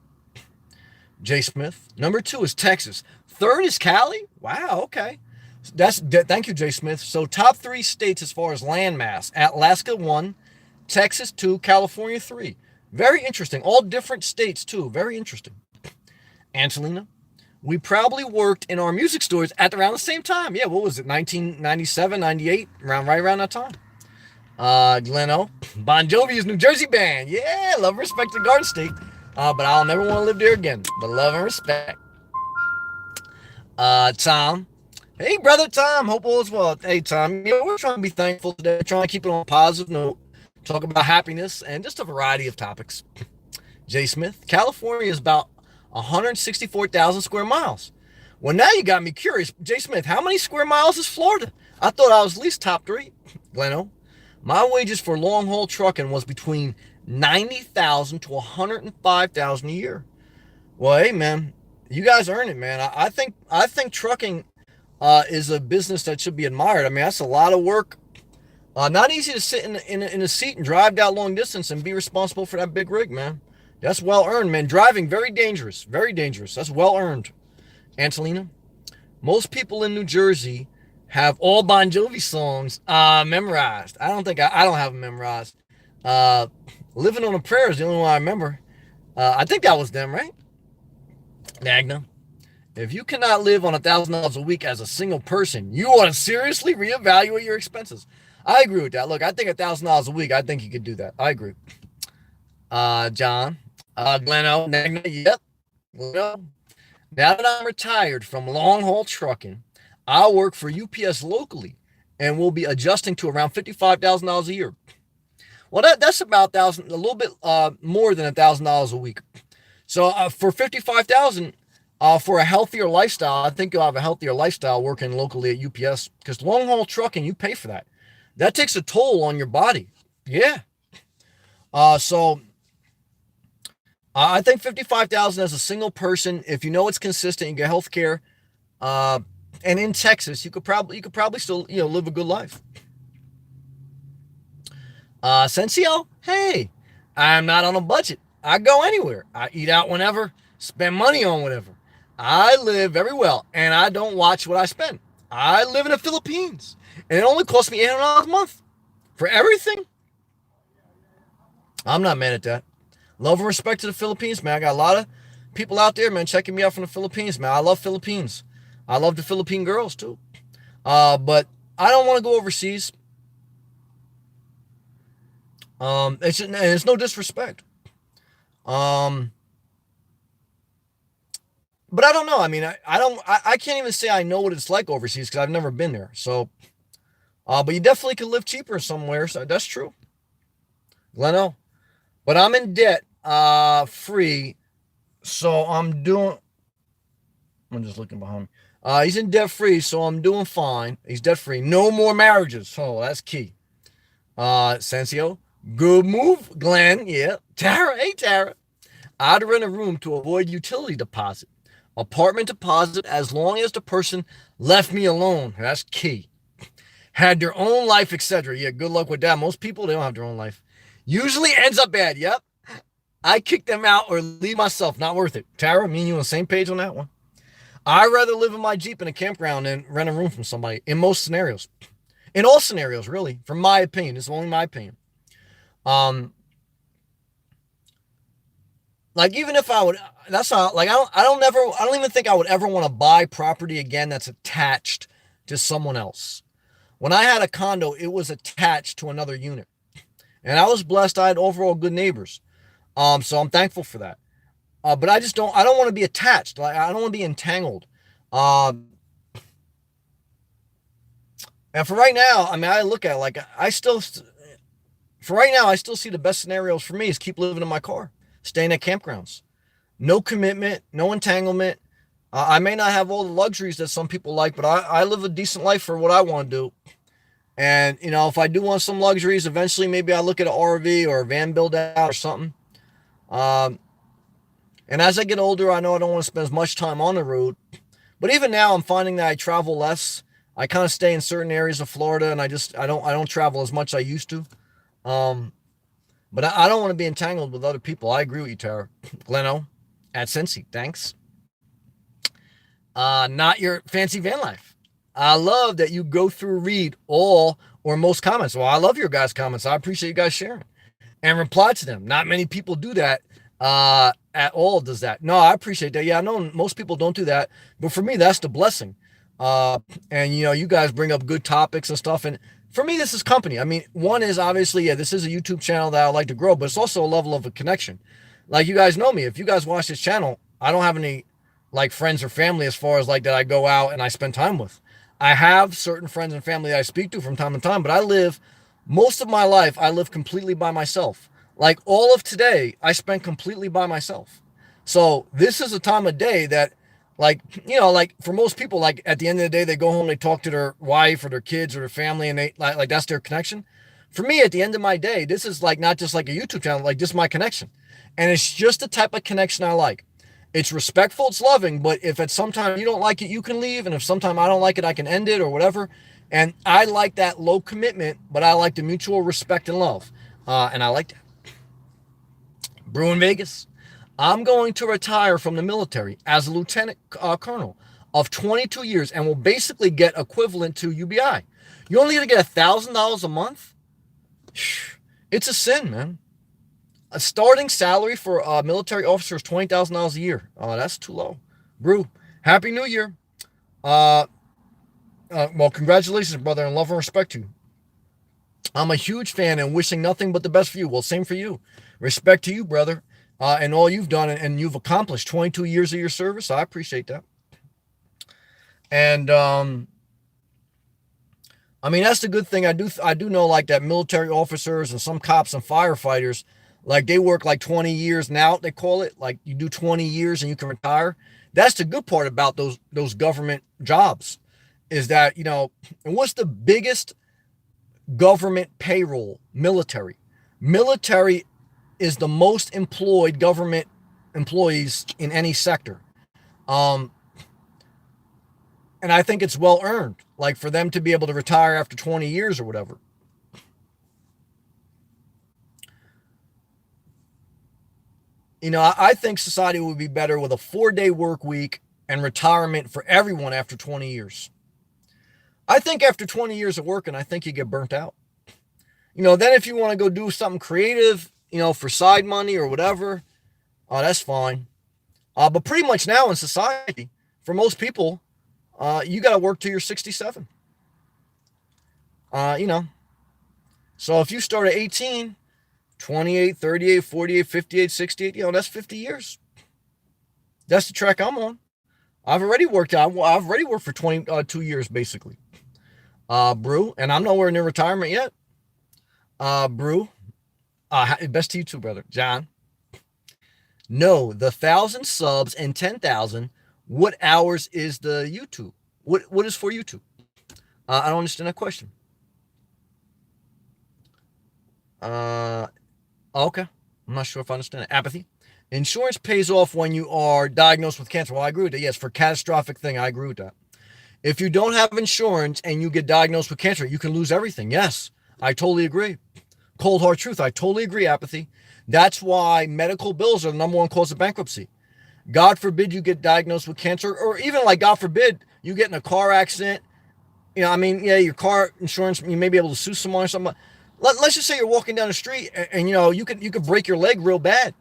Jay Smith. Number 2 is Texas. 3rd is Cali? Wow, okay. Thank you, Jay Smith. So top 3 states as far as land mass. Alaska 1, Texas 2, California 3. Very interesting. All different states, too. Very interesting. Angelina, we probably worked in our music stores at around the same time. Yeah, what was it, 1997, 98? Right around that time. Gleno, Bon Jovi is New Jersey band. Yeah, love, respect, and Garden State. But I'll never want to live there again. But love and respect. Tom. Hey, brother Tom. Hope all is well. Hey, Tom. We're trying to be thankful today. We're trying to keep it on a positive note. Talk about happiness and just a variety of topics. Jay Smith. California is about 164,000 square miles. Well, now you got me curious. Jay Smith, how many square miles is Florida? I thought I was at least top 3. Gleno, my wages for long haul trucking was between $90,000 to $105,000 a year. Well, hey man, you guys earn it, man. I think trucking is a business that should be admired. I mean, that's a lot of work. Not easy to sit in a seat and drive that long distance and be responsible for that big rig, man. That's well earned, man. Driving, very dangerous. Very dangerous. That's well earned. Angelina, most people in New Jersey have all Bon Jovi songs memorized. I don't have them memorized. Living on a Prayer is the only one I remember. I think that was them, right? Magna, if you cannot live on $1,000 a week as a single person, you ought to seriously reevaluate your expenses. I agree with that. Look, I think $1,000 a week, I think you could do that. I agree. John, Gleno, Magna, yep. Well, now that I'm retired from long haul trucking, I'll work for UPS locally and will be adjusting to around $55,000 a year. Well, that's about a little bit more than $1,000 a week. So for $55,000, For a healthier lifestyle, I think you'll have a healthier lifestyle working locally at UPS because long haul trucking, you pay for that. That takes a toll on your body. Yeah. So I think 55,000 as a single person, if you know it's consistent, you get health care, and in Texas, you could probably still live a good life. Sensio, hey, I'm not on a budget. I go anywhere. I eat out whenever, spend money on whatever. I live very well, and I don't watch what I spend. I live in the Philippines, and it only costs me $800 a month for everything. I'm not mad at that. Love and respect to the Philippines, man. I got a lot of people out there, man, checking me out from the Philippines, man. I love Philippines. I love the Philippine girls too. But I don't want to go overseas. It's no disrespect. Um, but I don't know. I mean, I can't even say I know what it's like overseas because I've never been there. So, but you definitely could live cheaper somewhere. So that's true, Gleno. But I'm in debt, free. So I'm doing. I'm just looking behind me. He's in debt free, so I'm doing fine. He's debt free. No more marriages. Oh, that's key. Sensio, good move, Glenn. Yeah, Tara. Hey, Tara. I'd rent a room to avoid utility deposit, apartment deposit, as long as the person left me alone. That's key. Had their own life, etc. Yeah, good luck with that. Most people, they don't have their own life. Usually ends up bad. Yep. I kick them out or leave myself. Not worth it. Tara, me and you on the same page on that one. I'd rather live in my Jeep in a campground than rent a room from somebody in most scenarios. In all scenarios, really, from my opinion. It's only my opinion. Um, like even if I would, that's not like I don't even think I would ever want to buy property again that's attached to someone else. When I had a condo, it was attached to another unit, and I was blessed. I had overall good neighbors. So I'm thankful for that. But I don't want to be attached. Like I don't want to be entangled. Uh, and for right now, I mean, I look at it like for right now, I still see the best scenarios for me is keep living in my car, staying at campgrounds. No commitment, no entanglement. I may not have all the luxuries that some people like, but I live a decent life for what I want to do. And, if I do want some luxuries, eventually maybe I look at an RV or a van build out or something. Um, and as I get older, I know I don't want to spend as much time on the road. But even now, I'm finding that I travel less. I kind of stay in certain areas of Florida, and I don't travel as much as I used to. Um, but I don't want to be entangled with other people. I agree with you, Tara. Gleno at Cincy, thanks. Not your fancy van life. I love that you go through, read all or most comments. Well, I love your guys' comments. I appreciate you guys sharing and reply to them. Not many people do that at all. Does that? No, I appreciate that. Yeah, I know most people don't do that, but for me, that's the blessing. And you guys bring up good topics and stuff. And for me, this is company. I mean, one is obviously, yeah, this is a YouTube channel that I like to grow, but it's also a level of a connection. Like you guys know me. If you guys watch this channel, I don't have any like friends or family as far as like that I go out and I spend time with. I have certain friends and family that I speak to from time to time, but most of my life, I live completely by myself. Like all of today, I spent completely by myself. So this is a time of day that, like for most people, like at the end of the day, they go home, they talk to their wife or their kids or their family, and they like that's their connection. For me, at the end of my day, this is like not just like a YouTube channel, like just my connection. And it's just the type of connection I like. It's respectful, it's loving, but if at some time you don't like it, you can leave. And if sometime I don't like it, I can end it or whatever. And I like that low commitment, but I like the mutual respect and love. And I like that. Bruin Vegas. I'm going to retire from the military as a lieutenant colonel of 22 years and will basically get equivalent to UBI. You only going to get $1,000 a month? It's a sin, man. A starting salary for a military officer is $20,000 a year. Oh, that's too low. Brew, Happy New Year. Well, congratulations, brother, and love and respect to you. I'm a huge fan and wishing nothing but the best for you. Well, same for you. Respect to you, brother, and all you've done and you've accomplished. 22 years of your service. I appreciate that. And I mean, that's the good thing. I do know like that military officers and some cops and firefighters, Like they work like 20 years now, they call it. Like you do 20 years and you can retire. That's the good part about those government jobs is that, and what's the biggest government payroll? Military. Military is the most employed government employees in any sector. Um, and I think it's well earned, like for them to be able to retire after 20 years or whatever. I think society would be better with a 4-day work week and retirement for everyone after 20 years. I think after 20 years of working, I think you get burnt out. Then if you want to go do something creative, for side money or whatever, that's fine. But pretty much now in society, for most people, you got to work till you're 67. So if you start at 18, 28, 38, 48, 58, 68, that's 50 years. That's the track I'm on. I've already worked for 22 years, basically. Brew, and I'm nowhere near retirement yet. Brew, best to you too, brother. John. No, the 1,000 subs and 10,000, what hours is the YouTube? What is for YouTube? I don't understand that question. Okay. I'm not sure if I understand it. Apathy. Insurance pays off when you are diagnosed with cancer. Well, I agree with that. Yes, for catastrophic thing, I agree with that. If you don't have insurance and you get diagnosed with cancer, you can lose everything. Yes, I totally agree. Cold hard truth. I totally agree, Apathy. That's why medical bills are the number one cause of bankruptcy. God forbid you get diagnosed with cancer, or even like God forbid you get in a car accident. Your car insurance, you may be able to sue someone or something. Let's just say you're walking down the street and you could break your leg real bad.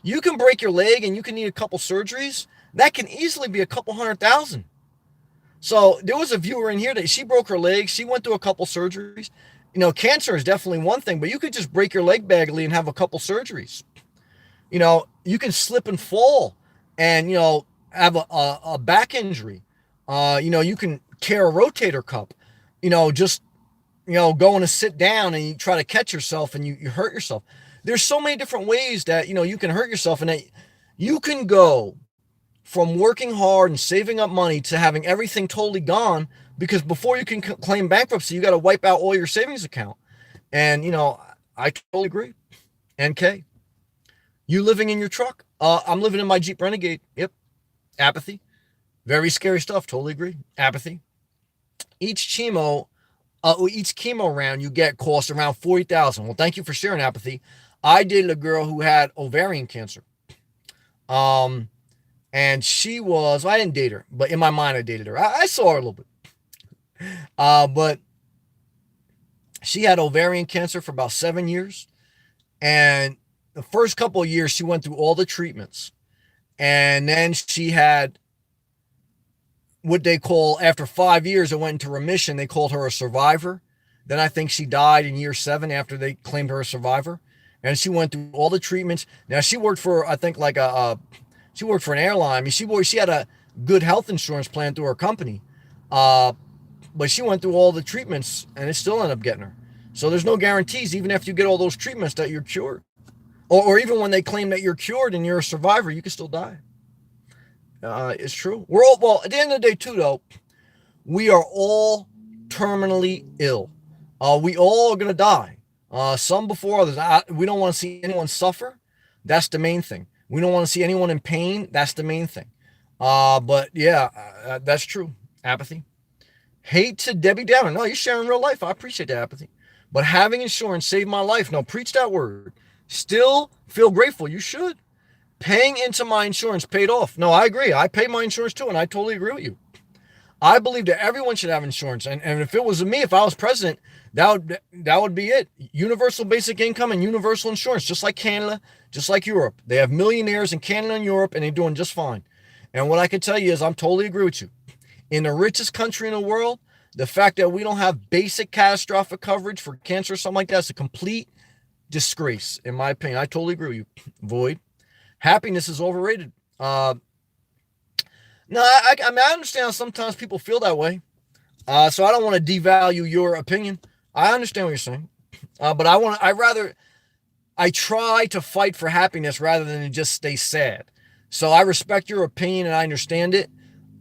You can break your leg and you can need a couple surgeries. That can easily be a couple $100,000. So there was a viewer in here that she broke her leg. She went through a couple surgeries. Cancer is definitely one thing, but you could just break your leg badly and have a couple surgeries. You can slip and fall and, have a back injury. You can tear a rotator cuff, going to sit down and you try to catch yourself and you hurt yourself. There's so many different ways that, you can hurt yourself, and that you can go from working hard and saving up money to having everything totally gone, because before you can claim bankruptcy, you got to wipe out all your savings account. And, I totally agree. NK, you living in your truck? I'm living in my Jeep Renegade. Yep. Apathy. Very scary stuff. Totally agree. Apathy. Each chemo round you get costs around $40,000. Well, thank you for sharing, Apathy. I dated a girl who had ovarian cancer. And I didn't date her, but in my mind I dated her. I saw her a little bit. But she had ovarian cancer for about 7 years. And the first couple of years she went through all the treatments. And then she had what they call, after 5 years, it went into remission. They called her a survivor. Then I think she died in year 7 after they claimed her a survivor. And she went through all the treatments. Now she worked for, I think, she worked for an airline. I mean, she had a good health insurance plan through her company. But she went through all the treatments and it still ended up getting her. So there's no guarantees, even after you get all those treatments, that you're cured. Or even when they claim that you're cured and you're a survivor, you can still die. It's true. We're all, well, at the end of the day too, though, we are all terminally ill. We all are going to die. Some before others. We don't want to see anyone suffer. That's the main thing. We don't want to see anyone in pain. That's the main thing. But yeah, that's true. Apathy. Hate to Debbie Downer. No, you're sharing real life. I appreciate that, Apathy. But having insurance saved my life. No, preach that word. Still feel grateful. You should. Paying into my insurance paid off. No, I agree. I pay my insurance too, and I totally agree with you. I believe that everyone should have insurance. And if it was me, if I was president, that would be it. Universal basic income and universal insurance, just like Canada, just like Europe. They have millionaires in Canada and Europe, and they're doing just fine. And what I can tell you is I'm totally agree with you. In the richest country in the world, the fact that we don't have basic catastrophic coverage for cancer or something like that is a complete disgrace, in my opinion. I totally agree with you, Void. Happiness is overrated. No, I mean, I understand how sometimes people feel that way. So I don't want to devalue your opinion. I understand what you're saying. But I'd rather, I try to fight for happiness rather than to just stay sad. So I respect your opinion and I understand it.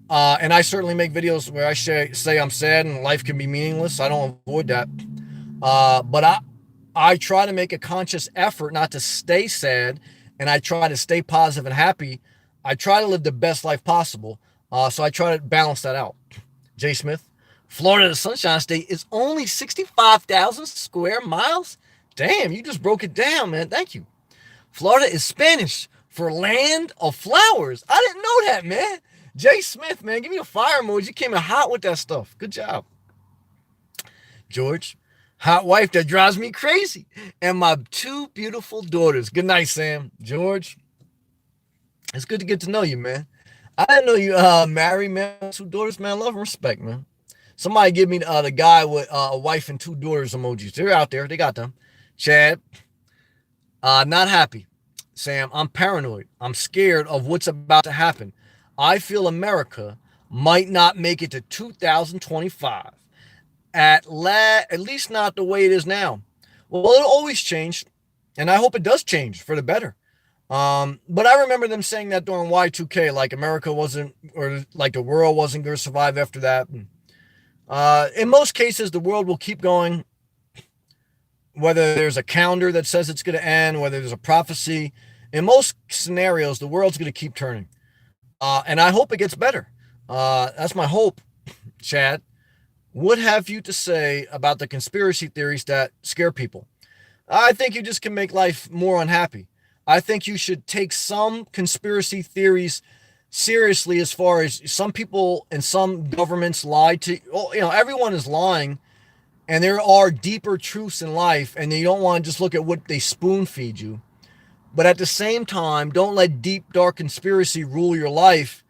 And I certainly make videos where I say I'm sad and life can be meaningless. I don't avoid that. But I try to make a conscious effort not to stay sad, and I try to stay positive and happy. I try to live the best life possible. So I try to balance that out. Jay Smith, Florida, the Sunshine State, is only 65,000 square miles. Damn, you just broke it down, man. Thank you. Florida is Spanish for land of flowers. I didn't know that, man. Jay Smith, man, give me a fire emoji. You came in hot with that stuff. Good job. George, hot wife that drives me crazy. And my two beautiful daughters. Good night, Sam. George, it's good to get to know you, man. I didn't know you married, man. Two daughters, man. Love and respect, man. Somebody give me the guy with a wife and two daughters emojis. They're out there. They got them. Chad, not happy. Sam, I'm paranoid. I'm scared of what's about to happen. I feel America might not make it to 2025. At least not the way it is now. Well, it'll always change, and I hope it does change for the better. But I remember them saying that during Y2K, like America wasn't, or like the world wasn't going to survive after that. In most cases, the world will keep going, whether there's a calendar that says it's going to end, whether there's a prophecy. In most scenarios, the world's going to keep turning. And I hope it gets better. That's my hope, Chad. What have you to say about the conspiracy theories that scare people? I think you just can make life more unhappy. I think you should take some conspiracy theories seriously, as far as some people and some governments lie to, everyone is lying, and there are deeper truths in life, and you don't want to just look at what they spoon feed you. But at the same time, don't let deep, dark conspiracy rule your life,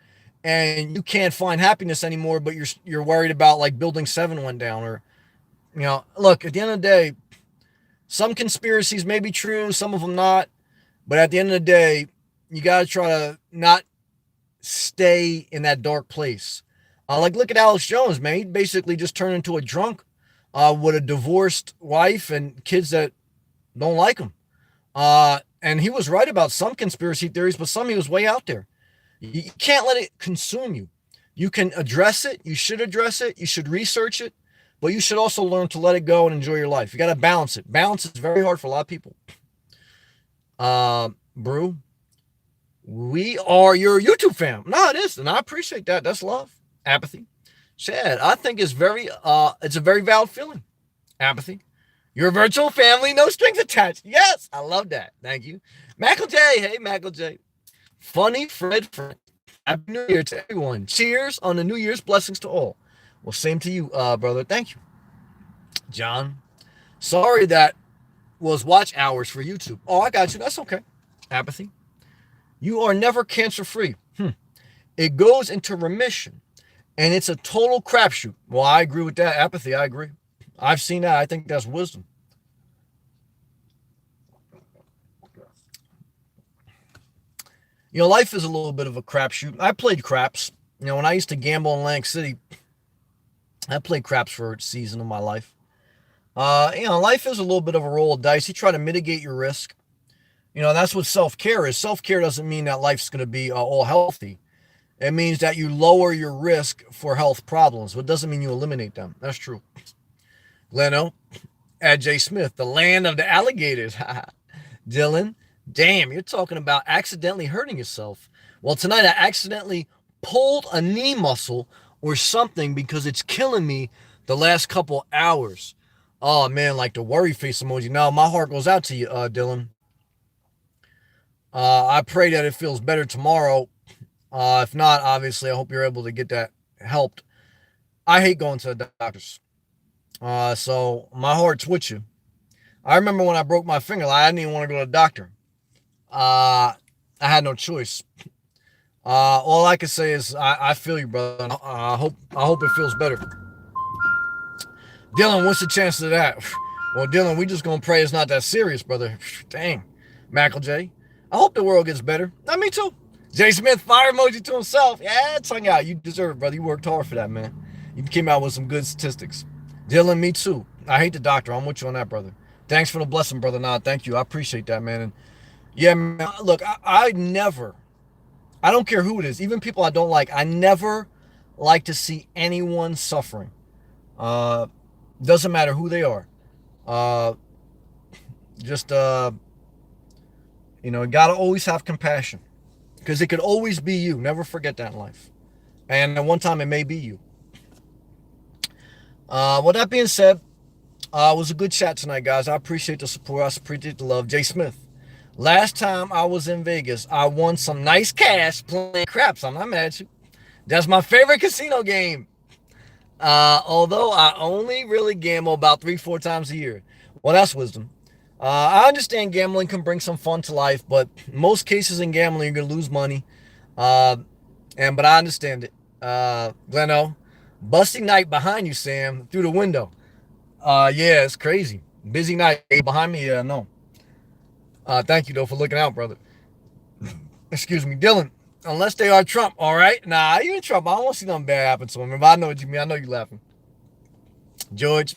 and you can't find happiness anymore, but you're worried about like Building 7 went down, or look, at the end of the day, some conspiracies may be true, some of them not, but at the end of the day, you got to try to not stay in that dark place. Like, look at Alex Jones, man. He basically just turned into a drunk with a divorced wife and kids that don't like him. And he was right about some conspiracy theories, but some he was way out there. You can't let it consume you. You can address it. You should address it. You should research it, but you should also learn to let it go and enjoy your life. You got to balance it. Balance is very hard for a lot of people. Brew, we are your YouTube fam. No, it is, and I appreciate that. That's love. Apathy. Chad, I think it's it's a very valid feeling. Apathy. Your virtual family, no strings attached. Yes, I love that. Thank you. Mackle J. Hey, Mackle J. Funny Fred. Happy New Year to everyone. Cheers on the New Year's. Blessings to all. Well, same to you, brother. Thank you. John, sorry that was watch hours for YouTube. Oh, I got you. That's okay. Apathy. You are never cancer-free. It goes into remission, and it's a total crapshoot. Well, I agree with that. Apathy, I agree. I've seen that. I think that's wisdom. Life is a little bit of a crapshoot. I played craps. When I used to gamble in Atlantic City, I played craps for a season of my life. Life is a little bit of a roll of dice. You try to mitigate your risk. That's what self-care is. Self-care doesn't mean that life's going to be all healthy. It means that you lower your risk for health problems, but it doesn't mean you eliminate them. That's true. Leno, at J. Smith, the land of the alligators. Dylan, damn, you're talking about accidentally hurting yourself. Well, tonight I accidentally pulled a knee muscle or something because it's killing me the last couple hours. Oh, man, like the worry face emoji. No, my heart goes out to you, Dylan. I pray that it feels better tomorrow. If not, obviously, I hope you're able to get that helped. I hate going to the doctors. So my heart's with you. I remember when I broke my finger, I didn't even want to go to the doctor. I had no choice. All I can say is I feel you, brother. I hope it feels better. Dylan, what's the chance of that? Well, Dylan, we just gonna pray it's not that serious, brother. Dang. Mackle J. I hope the world gets better. Me too. Jay Smith, fire emoji to himself. Yeah, it's hung out. You deserve it, brother. You worked hard for that, man. You came out with some good statistics. Dylan, me too. I hate the doctor. I'm with you on that, brother. Thanks for the blessing, brother. Nah, thank you. I appreciate that, man. And yeah, man, look, I never, I don't care who it is, even people I don't like, I never like to see anyone suffering. Uh, doesn't matter who they are. Uh, just, you gotta always have compassion because it could always be you. Never forget that in life. And at one time, it may be you. With that being said, it was a good chat tonight, guys. I appreciate the support. I appreciate the love. Jay Smith. Last time I was in Vegas, I won some nice cash playing craps. I'm not mad at you. That's my favorite casino game. Although I only really gamble about 3-4 times a year. Well, that's wisdom. I understand gambling can bring some fun to life, but most cases in gambling, you're going to lose money. But I understand it. Gleno, busting night behind you, Sam, through the window. Yeah, it's crazy. Busy night behind me. Yeah, no. Thank you though for looking out, brother. Excuse me, Dylan. Unless they are Trump, all right? Nah, even Trump. I don't want to see nothing bad happen to him. But I know what you mean. I know you laughing. George,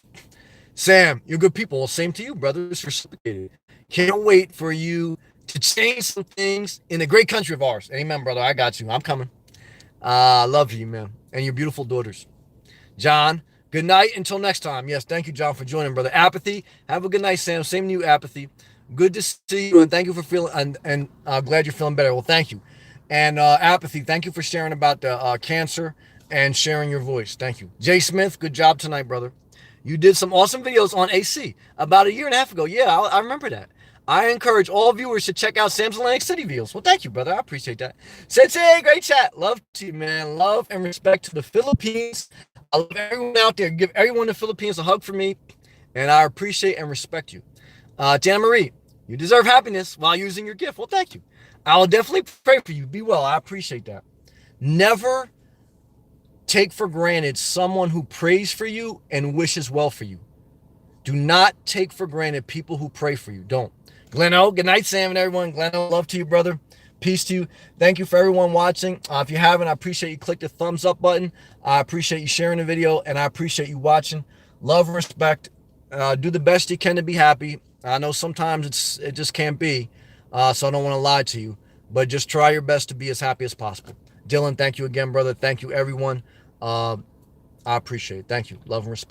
Sam, you're good people. Same to you, brothers. Reciprocated. Can't wait for you to change some things in the great country of ours. Amen, brother. I got you. I'm coming. Love you, man, and your beautiful daughters. John, good night until next time. Yes, thank you, John, for joining, brother. Apathy, have a good night, Sam. Same to you, Apathy. Good to see you, and thank you for feeling, and glad you're feeling better. Well, thank you. And Apathy, thank you for sharing about the cancer and sharing your voice. Thank you. Jay Smith, good job tonight, brother. You did some awesome videos on AC about 1.5 years ago. Yeah, I remember that. I encourage all viewers to check out Sam's Atlantic City videos. Well, thank you, brother. I appreciate that. Sensei, great chat. Love to you, man. Love and respect to the Philippines. I love everyone out there. Give everyone in the Philippines a hug for me. And I appreciate and respect you. Jana Marie, you deserve happiness while using your gift. Well, thank you. I'll definitely pray for you. Be well. I appreciate that. Never take for granted someone who prays for you and wishes well for you. Do not take for granted people who pray for you. Don't. Gleno, good night, Sam and everyone. Gleno, love to you, brother. Peace to you. Thank you for everyone watching. If you haven't, I appreciate you click the thumbs up button. I appreciate you sharing the video, and I appreciate you watching. Love and respect. Do the best you can to be happy. I know sometimes it just can't be, so I don't want to lie to you, but just try your best to be as happy as possible. Dylan, thank you again, brother. Thank you, everyone. I appreciate it. Thank you. Love and respect.